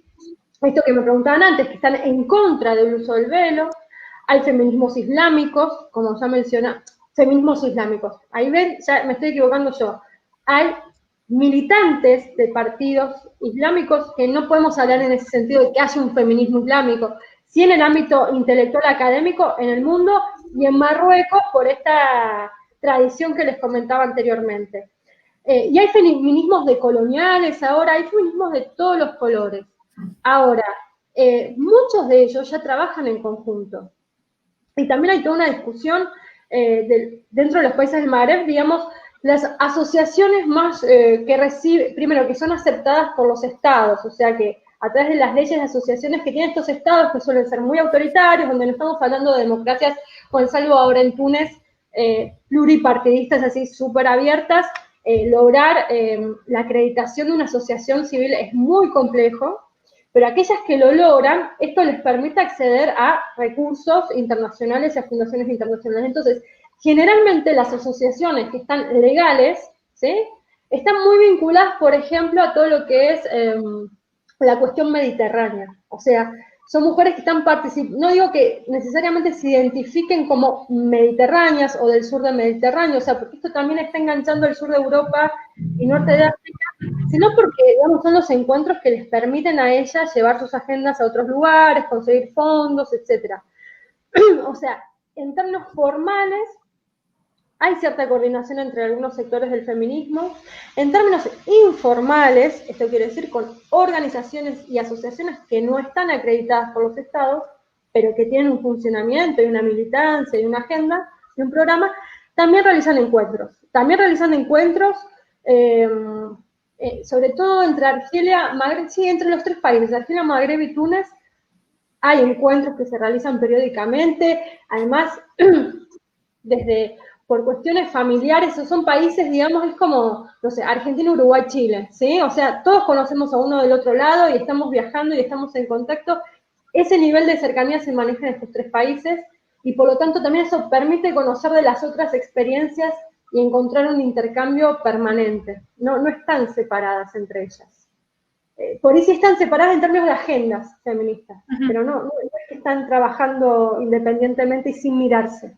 Esto que me preguntaban antes, que están en contra del uso del velo. Hay feminismos islámicos, como ya mencioné, feminismos islámicos. Ahí ven, ya me estoy equivocando yo. Hay militantes de partidos islámicos que no podemos hablar en ese sentido de que haya un feminismo islámico. Sí en el ámbito intelectual académico en el mundo y en Marruecos por esta tradición que les comentaba anteriormente. Y hay feminismos decoloniales ahora, hay feminismos de todos los colores. Ahora, muchos de ellos ya trabajan en conjunto. Y también hay toda una discusión dentro de los países del Magreb, digamos, las asociaciones más que reciben, primero, que son aceptadas por los estados, o sea que a través de las leyes de asociaciones que tienen estos estados, que suelen ser muy autoritarios, donde no estamos hablando de democracias, con salvo ahora en Túnez, pluripartidistas así súper abiertas, lograr la acreditación de una asociación civil es muy complejo, pero aquellas que lo logran, esto les permite acceder a recursos internacionales y a fundaciones internacionales. Entonces, generalmente las asociaciones que están legales, ¿sí?, están muy vinculadas, por ejemplo, a todo lo que es la cuestión mediterránea. O sea, son mujeres que están participando, no digo que necesariamente se identifiquen como mediterráneas o del sur del Mediterráneo, o sea, porque esto también está enganchando el sur de Europa y norte de África, sino porque, digamos, son los encuentros que les permiten a ellas llevar sus agendas a otros lugares, conseguir fondos, etc. O sea, en términos formales, hay cierta coordinación entre algunos sectores del feminismo. En términos informales, esto quiere decir con organizaciones y asociaciones que no están acreditadas por los estados, pero que tienen un funcionamiento y una militancia y una agenda y un programa, también realizan encuentros. También realizan encuentros, sobre todo entre Argelia, Magreb, sí, entre los tres países, Argelia, Magreb y Túnez, hay encuentros que se realizan periódicamente, además, por cuestiones familiares, son países, digamos, es como, no sé, Argentina, Uruguay, Chile, ¿sí? O sea, todos conocemos a uno del otro lado y estamos viajando y estamos en contacto. Ese nivel de cercanía se maneja en estos 3 países y por lo tanto también eso permite conocer de las otras experiencias y encontrar un intercambio permanente. No están separadas entre ellas. Por ahí sí están separadas en términos de agendas feministas, pero no es que están trabajando independientemente y sin mirarse.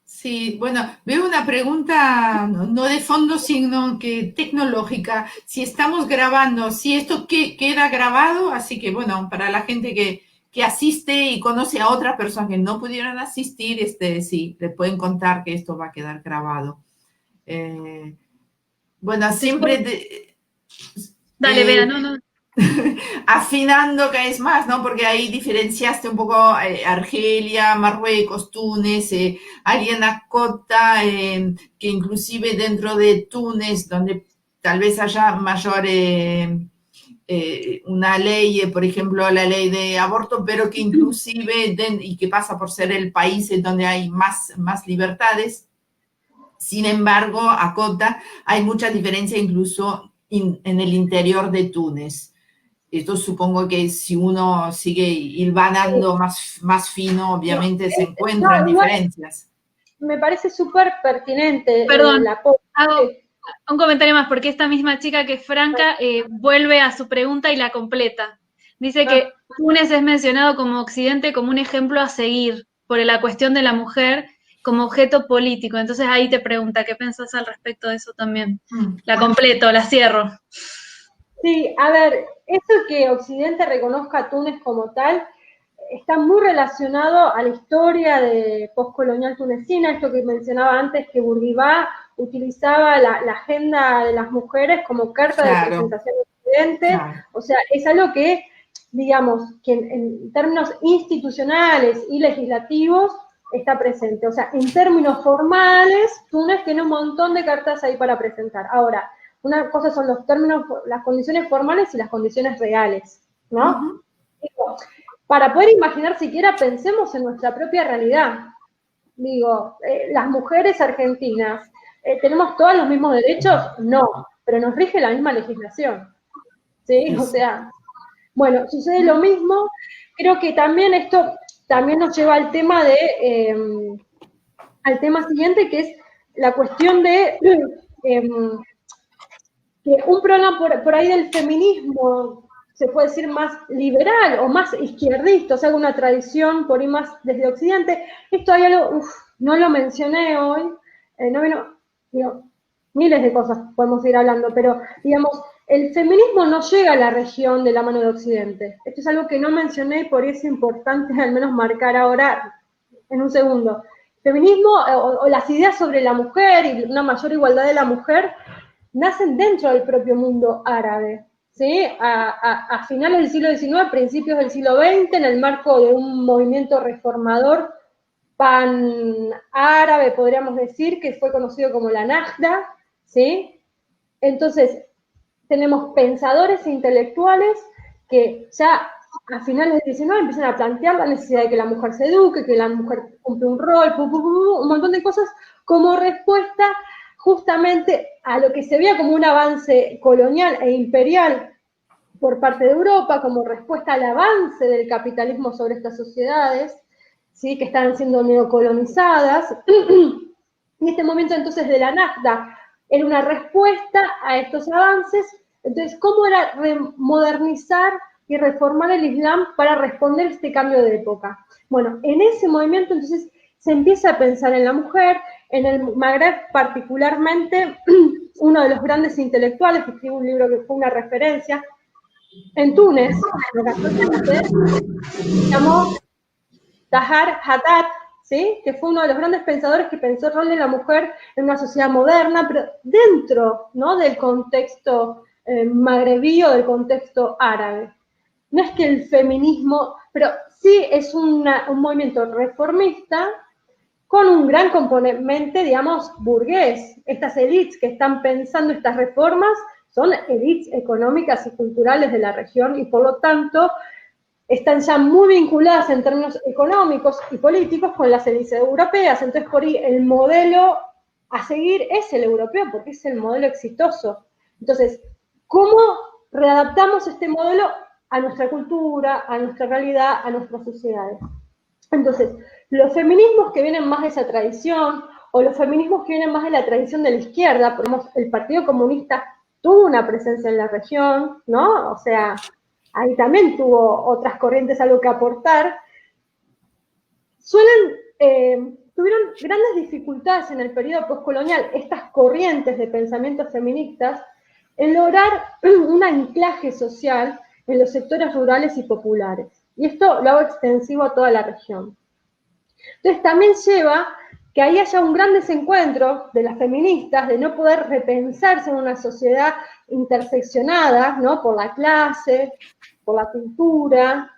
Sí, bueno, veo una pregunta no de fondo, sino que tecnológica. Si estamos grabando, si esto queda grabado, así que bueno, para la gente que asiste y conoce a otras personas que no pudieron asistir, sí, le pueden contar que esto va a quedar grabado. Bueno, siempre... Dale, Bea, no. Afinando cada vez más, ¿no? Porque ahí diferenciaste un poco Argelia, Marruecos, Túnez, alguien acota que inclusive dentro de Túnez, donde tal vez haya mayor una ley, por ejemplo, la ley de aborto, pero que inclusive, y que pasa por ser el país en donde hay más libertades, sin embargo, acota, hay mucha diferencia incluso en el interior de Túnez. Esto supongo que si uno sigue hilvanando más fino, obviamente se encuentran diferencias. Me parece súper pertinente. Perdón, hago un comentario más, porque esta misma chica que es Franca vuelve a su pregunta y la completa. Dice que Túnez es mencionado como Occidente como un ejemplo a seguir por la cuestión de la mujer como objeto político. Entonces ahí te pregunta, ¿qué pensás al respecto de eso también? La completo, la cierro. Sí, a ver, esto que Occidente reconozca a Túnez como tal está muy relacionado a la historia de postcolonial tunecina, esto que mencionaba antes, que Bourguiba utilizaba la agenda de las mujeres como carta de presentación de Occidente. O sea, es algo que, digamos, que en términos institucionales y legislativos está presente. O sea, en términos formales, Túnez tiene un montón de cartas ahí para presentar. Ahora, una cosa son los términos, las condiciones formales y las condiciones reales, ¿no? Digo, para poder imaginar siquiera, pensemos en nuestra propia realidad. Digo, las mujeres argentinas, ¿tenemos todos los mismos derechos? No, pero nos rige la misma legislación, ¿sí? O sea, bueno, sucede lo mismo. Creo que también esto también nos lleva al tema al tema siguiente, que es la cuestión de que un problema por ahí del feminismo, se puede decir más liberal o más izquierdista, o sea, una tradición por ahí más desde Occidente. Esto hay algo, no lo mencioné hoy, digo, miles de cosas podemos ir hablando, pero digamos, el feminismo no llega a la región de la mano de Occidente. Esto es algo que no mencioné y por eso es importante al menos marcar ahora en un segundo. Feminismo o las ideas sobre la mujer y una mayor igualdad de la mujer nacen dentro del propio mundo árabe, ¿sí? A finales del siglo XIX, principios del siglo XX, en el marco de un movimiento reformador pan-árabe, podríamos decir, que fue conocido como la Nahda, ¿sí? Entonces, tenemos pensadores e intelectuales que ya a finales del XIX empiezan a plantear la necesidad de que la mujer se eduque, que la mujer cumple un rol, un montón de cosas como respuesta justamente a lo que se veía como un avance colonial e imperial por parte de Europa, como respuesta al avance del capitalismo sobre estas sociedades, ¿sí? Que estaban siendo neocolonizadas. Y este momento entonces de la Nahda era una respuesta a estos avances. Entonces, ¿cómo era modernizar y reformar el Islam para responder a este cambio de época? Bueno, en ese movimiento entonces se empieza a pensar en la mujer, en el Magreb particularmente, uno de los grandes intelectuales que escribió un libro que fue una referencia, en Túnez, se llamó Tahar Haddad, ¿sí? Que fue uno de los grandes pensadores que pensó el rol de la mujer en una sociedad moderna, pero dentro, ¿no?, del contexto magrebí o del contexto árabe. No es que el feminismo, pero sí es un movimiento reformista con un gran componente, digamos, burgués. Estas élites que están pensando estas reformas son élites económicas y culturales de la región y por lo tanto están ya muy vinculadas en términos económicos y políticos con las élites europeas. Entonces, por ahí el modelo a seguir es el europeo, porque es el modelo exitoso. Entonces, ¿cómo readaptamos este modelo a nuestra cultura, a nuestra realidad, a nuestras sociedades? Entonces, los feminismos que vienen más de esa tradición, o los feminismos que vienen más de la tradición de la izquierda, por ejemplo, el Partido Comunista tuvo una presencia en la región, ¿no? O sea, ahí también tuvo otras corrientes algo que aportar, tuvieron grandes dificultades en el periodo postcolonial, estas corrientes de pensamientos feministas, en lograr un anclaje social en los sectores rurales y populares. Y esto lo hago extensivo a toda la región. Entonces también lleva que ahí haya un gran desencuentro de las feministas, de no poder repensarse en una sociedad interseccionada, ¿no? Por la clase, por la cultura,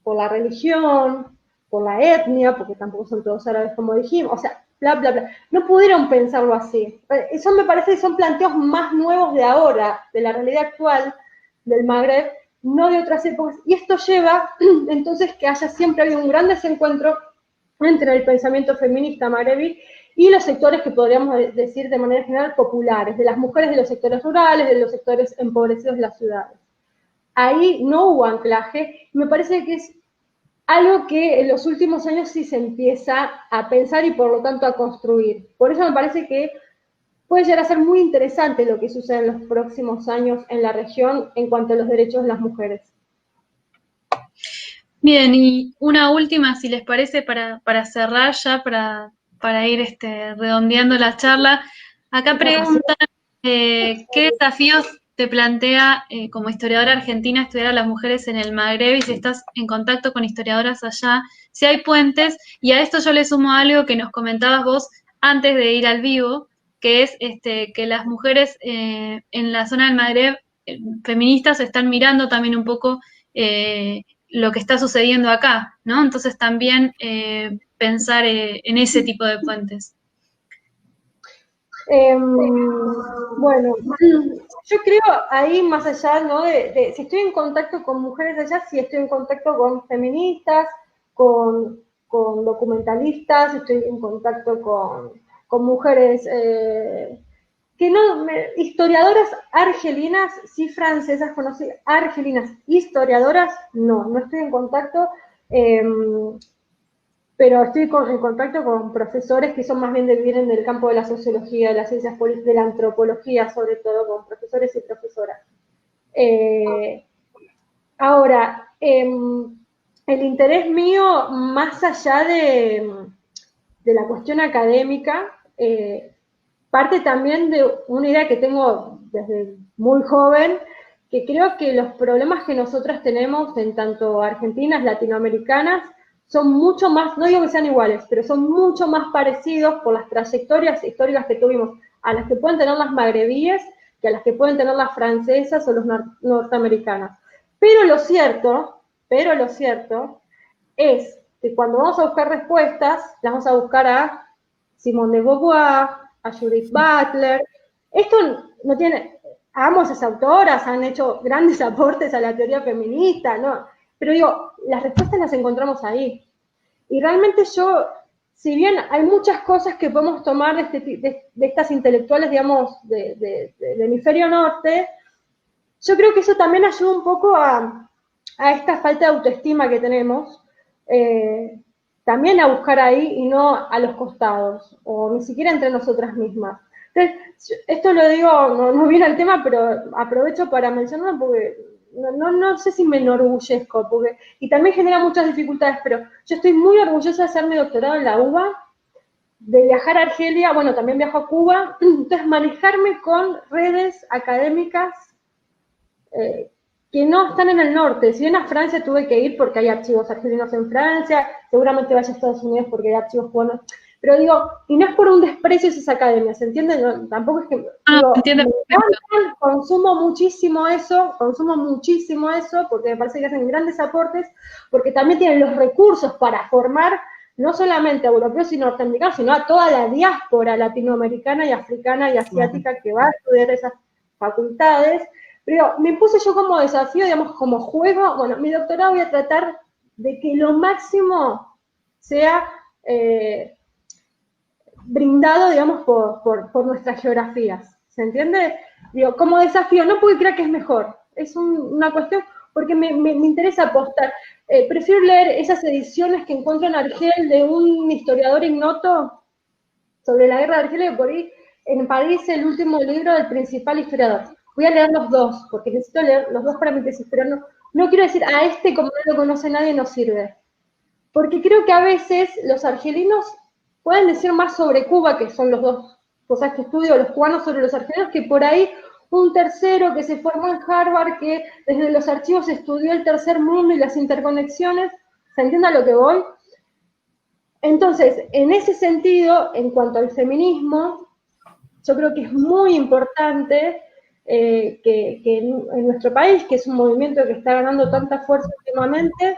por la religión, por la etnia, porque tampoco son todos árabes como dijimos, o sea, bla, bla, bla. No pudieron pensarlo así. Eso me parece que son planteos más nuevos de ahora, de la realidad actual del Magreb, no de otras épocas. Y esto lleva, entonces, que haya siempre habido un gran desencuentro entre el pensamiento feminista magrebí y los sectores que podríamos decir de manera general populares, de las mujeres de los sectores rurales, de los sectores empobrecidos de las ciudades. Ahí no hubo anclaje, me parece que es algo que en los últimos años sí se empieza a pensar y por lo tanto a construir. Por eso me parece que puede llegar a ser muy interesante lo que sucede en los próximos años en la región en cuanto a los derechos de las mujeres. Bien, y una última, si les parece, para cerrar ya, para ir redondeando la charla. Acá preguntan, ¿qué desafíos te plantea como historiadora argentina estudiar a las mujeres en el Magreb y si estás en contacto con historiadoras allá, si hay puentes? Y a esto yo le sumo algo que nos comentabas vos antes de ir al vivo, que es que las mujeres en la zona del Magreb feministas están mirando también un poco lo que está sucediendo acá, ¿no? Entonces también pensar en ese tipo de puentes. Bueno, yo creo ahí más allá, ¿no? De si estoy en contacto con mujeres allá, si estoy en contacto con feministas, con documentalistas, estoy en contacto con mujeres que no, historiadoras argelinas, sí francesas, conocí, argelinas, historiadoras, no estoy en contacto, pero estoy en contacto con profesores que son más bien vienen del campo de la sociología, de las ciencias políticas, de la antropología, sobre todo, con profesores y profesoras. Ahora, el interés mío, más allá de la cuestión académica, parte también de una idea que tengo desde muy joven, que creo que los problemas que nosotras tenemos en tanto argentinas, latinoamericanas, son mucho más, no digo que sean iguales, pero son mucho más parecidos por las trayectorias históricas que tuvimos a las que pueden tener las magrebíes que a las que pueden tener las francesas o los norteamericanas. Pero lo cierto es que cuando vamos a buscar respuestas, las vamos a buscar a Simone de Beauvoir, a Judith Butler. Esto no tiene, ambas esas autoras han hecho grandes aportes a la teoría feminista, ¿no? Pero digo, las respuestas las encontramos ahí. Y realmente yo, si bien hay muchas cosas que podemos tomar de estas intelectuales, digamos, del hemisferio norte, yo creo que eso también ayuda un poco a esta falta de autoestima que tenemos, también a buscar ahí y no a los costados, o ni siquiera entre nosotras mismas. Entonces, esto lo digo, no viene al tema, pero aprovecho para mencionarlo porque no sé si me enorgullezco, y también genera muchas dificultades, pero yo estoy muy orgullosa de hacer mi doctorado en la UBA, de viajar a Argelia, bueno, también viajo a Cuba, entonces manejarme con redes académicas que no están en el norte. Si bien a Francia tuve que ir porque hay archivos argelinos en Francia, seguramente vaya a Estados Unidos porque hay archivos cubanos, pero digo, y no es por un desprecio a esas academias, ¿se entiende? No, tampoco es que, digo, consumo muchísimo eso, porque me parece que hacen grandes aportes, porque también tienen los recursos para formar no solamente a europeos y norteamericanos, sino a toda la diáspora latinoamericana y africana y asiática que va a estudiar facultades, pero me puse yo como desafío, digamos, como juego, bueno, mi doctorado voy a tratar de que lo máximo sea brindado, digamos, por nuestras geografías, ¿se entiende? Digo, como desafío, no porque crea que es mejor, es una cuestión, porque me interesa apostar. Prefiero leer esas ediciones que encuentro en Argel de un historiador ignoto sobre la guerra de Argelia, que por ahí en París el último libro del principal historiador. Voy a leer los dos, porque necesito leer los dos para mi tesis, pero no quiero decir a este como no lo conoce nadie no sirve. Porque creo que a veces los argelinos pueden decir más sobre Cuba, que son los dos cosas que estudio, los cubanos sobre los argelinos, que por ahí un tercero que se formó en Harvard, que desde los archivos estudió el tercer mundo y las interconexiones. ¿Se entiende a lo que voy? Entonces, en ese sentido, en cuanto al feminismo, yo creo que es muy importante que en nuestro país, que es un movimiento que está ganando tanta fuerza últimamente,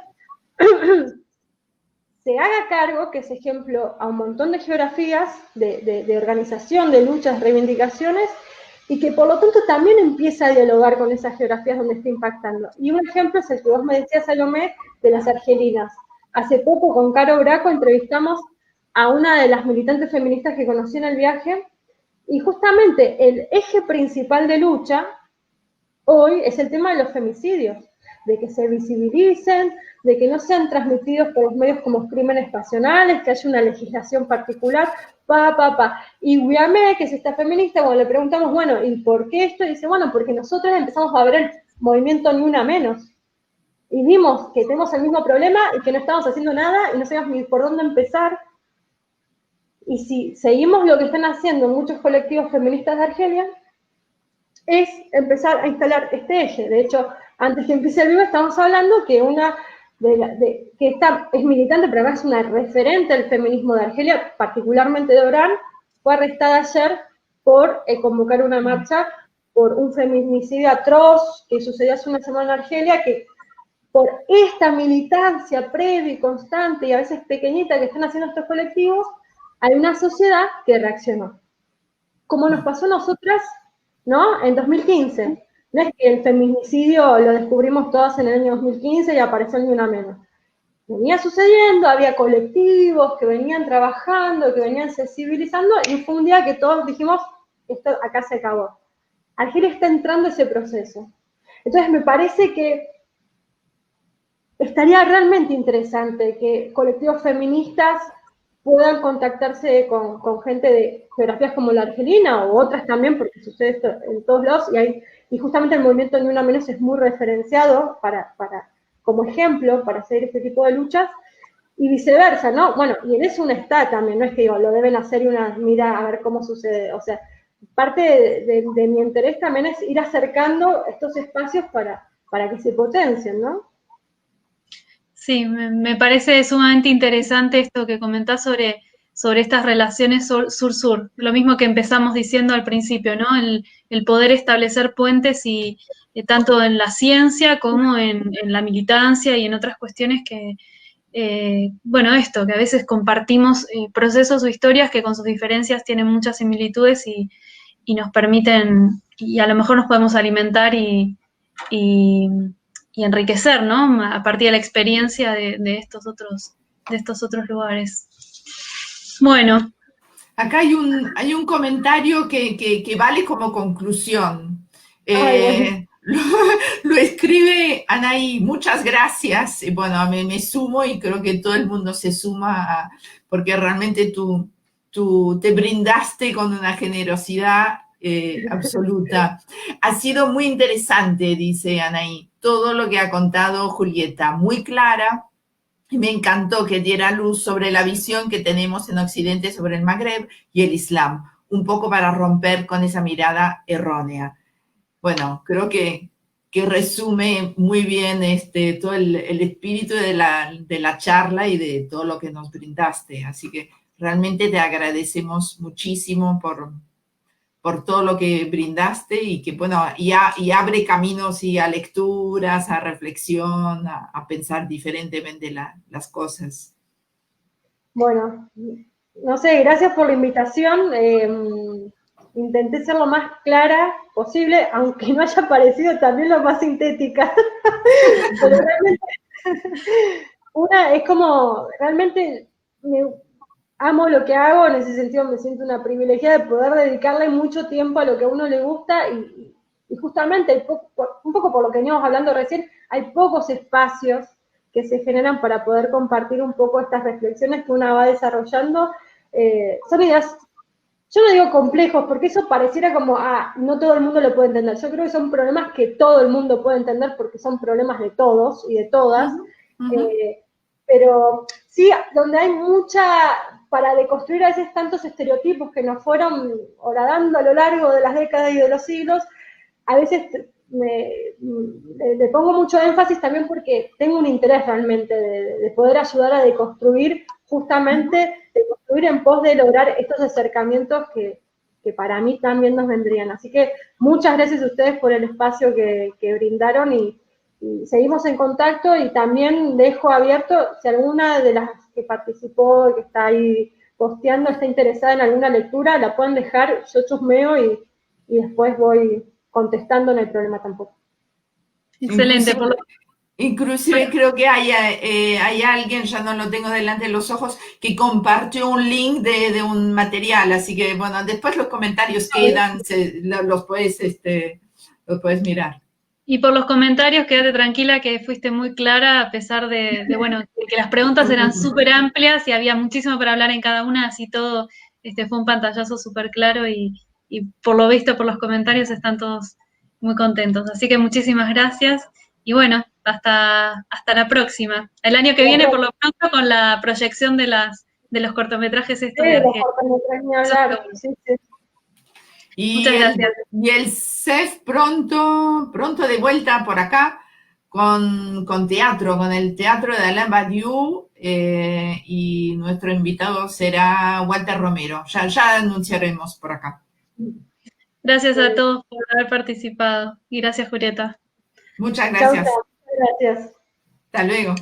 se haga cargo, que es ejemplo a un montón de geografías, de organización, de luchas, reivindicaciones, y que por lo tanto también empieza a dialogar con esas geografías donde está impactando. Y un ejemplo es el que vos me decías, Salomé, de las argelinas. Hace poco con Caro Braco entrevistamos a una de las militantes feministas que conocí en el viaje, y justamente el eje principal de lucha hoy es el tema de los femicidios, de que se visibilicen, de que no sean transmitidos por los medios como crímenes pasionales, que haya una legislación particular, Y Guiamé, que es esta feminista, cuando le preguntamos, bueno, ¿y por qué esto? Y dice, bueno, porque nosotros empezamos a ver el movimiento Ni Una Menos, y vimos que tenemos el mismo problema y que no estamos haciendo nada y no sabemos ni por dónde empezar. Y si seguimos lo que están haciendo muchos colectivos feministas de Argelia, es empezar a instalar este eje. De hecho, antes que empiece el vivo estamos hablando que que esta es militante, pero además es una referente del feminismo de Argelia, particularmente de Orán, fue arrestada ayer por convocar una marcha por un feminicidio atroz que sucedió hace una semana en Argelia, que por esta militancia previa y constante y a veces pequeñita que están haciendo estos colectivos, hay una sociedad que reaccionó. Como nos pasó a nosotras, ¿no? En 2015. No es que el feminicidio lo descubrimos todas en el año 2015 y apareció Ni Una Menos. Venía sucediendo, había colectivos que venían trabajando, que venían sensibilizando, y fue un día que todos dijimos, esto acá se acabó. Argelia está entrando ese proceso. Entonces me parece que estaría realmente interesante que colectivos feministas puedan contactarse con gente de geografías como la argelina o otras también, porque sucede esto en todos lados, y justamente el movimiento Ni Una Menos es muy referenciado como ejemplo para hacer este tipo de luchas, y viceversa, ¿no? Bueno, y en eso uno está también, no es que digo, lo deben hacer y una mira a ver cómo sucede, o sea, parte de mi interés también es ir acercando estos espacios para que se potencien, ¿no? Sí, me parece sumamente interesante esto que comentás sobre estas relaciones sur-sur. Lo mismo que empezamos diciendo al principio, ¿no? El poder establecer puentes y tanto en la ciencia como en la militancia y en otras cuestiones que, bueno, esto, que a veces compartimos procesos o historias que con sus diferencias tienen muchas similitudes y nos permiten, y a lo mejor nos podemos alimentar y enriquecer, ¿no? A partir de la experiencia de estos otros lugares. Bueno. Acá hay un comentario que vale como conclusión. Lo escribe Anaí, muchas gracias. Y bueno, me sumo y creo que todo el mundo se suma porque realmente tú te brindaste con una generosidad absoluta. Ha sido muy interesante, dice Anaí, todo lo que ha contado Julieta, muy clara. Y me encantó que diera luz sobre la visión que tenemos en Occidente sobre el Magreb y el Islam, un poco para romper con esa mirada errónea. Bueno, creo que resume muy bien todo el espíritu de la charla y de todo lo que nos brindaste. Así que realmente te agradecemos muchísimo por todo lo que brindaste y que, bueno, y abre caminos y a lecturas, a reflexión, a pensar diferentemente las cosas. Bueno, no sé, gracias por la invitación. intenté ser lo más clara posible, aunque no haya parecido también lo más sintética. Pero realmente, es como, realmente amo lo que hago, en ese sentido me siento una privilegiada de poder dedicarle mucho tiempo a lo que a uno le gusta y justamente, un poco por lo que veníamos hablando recién, hay pocos espacios que se generan para poder compartir un poco estas reflexiones que una va desarrollando. Son ideas, yo no digo complejos, porque eso pareciera como, no todo el mundo lo puede entender. Yo creo que son problemas que todo el mundo puede entender porque son problemas de todos y de todas. Pero sí, donde hay para deconstruir a veces tantos estereotipos que nos fueron horadando a lo largo de las décadas y de los siglos, a veces le pongo mucho énfasis también porque tengo un interés realmente de poder ayudar a deconstruir, justamente, deconstruir en pos de lograr estos acercamientos que para mí también nos vendrían. Así que muchas gracias a ustedes por el espacio que brindaron y seguimos en contacto, y también dejo abierto, si alguna de las que participó, que está ahí posteando, está interesada en alguna lectura, la pueden dejar, yo chusmeo y después voy contestando, no hay problema tampoco. Excelente. Inclusive creo que hay alguien, ya no lo tengo delante de los ojos, que compartió un link de un material, así que bueno, después los comentarios quedan, los puedes mirar. Y por los comentarios, quédate tranquila que fuiste muy clara, a pesar de que las preguntas eran súper amplias y había muchísimo para hablar en cada una, así todo fue un pantallazo súper claro y por lo visto por los comentarios están todos muy contentos. Así que muchísimas gracias y bueno, hasta la próxima. El año que viene, por lo pronto, con la proyección de los cortometrajes estos de Argelia. Muchas gracias. Y el CEF pronto de vuelta por acá con teatro, con el teatro de Alain Badiou, y nuestro invitado será Walter Romero. Ya anunciaremos por acá. Gracias a todos por haber participado y gracias, Julieta. Muchas gracias. Chau, gracias. Hasta luego.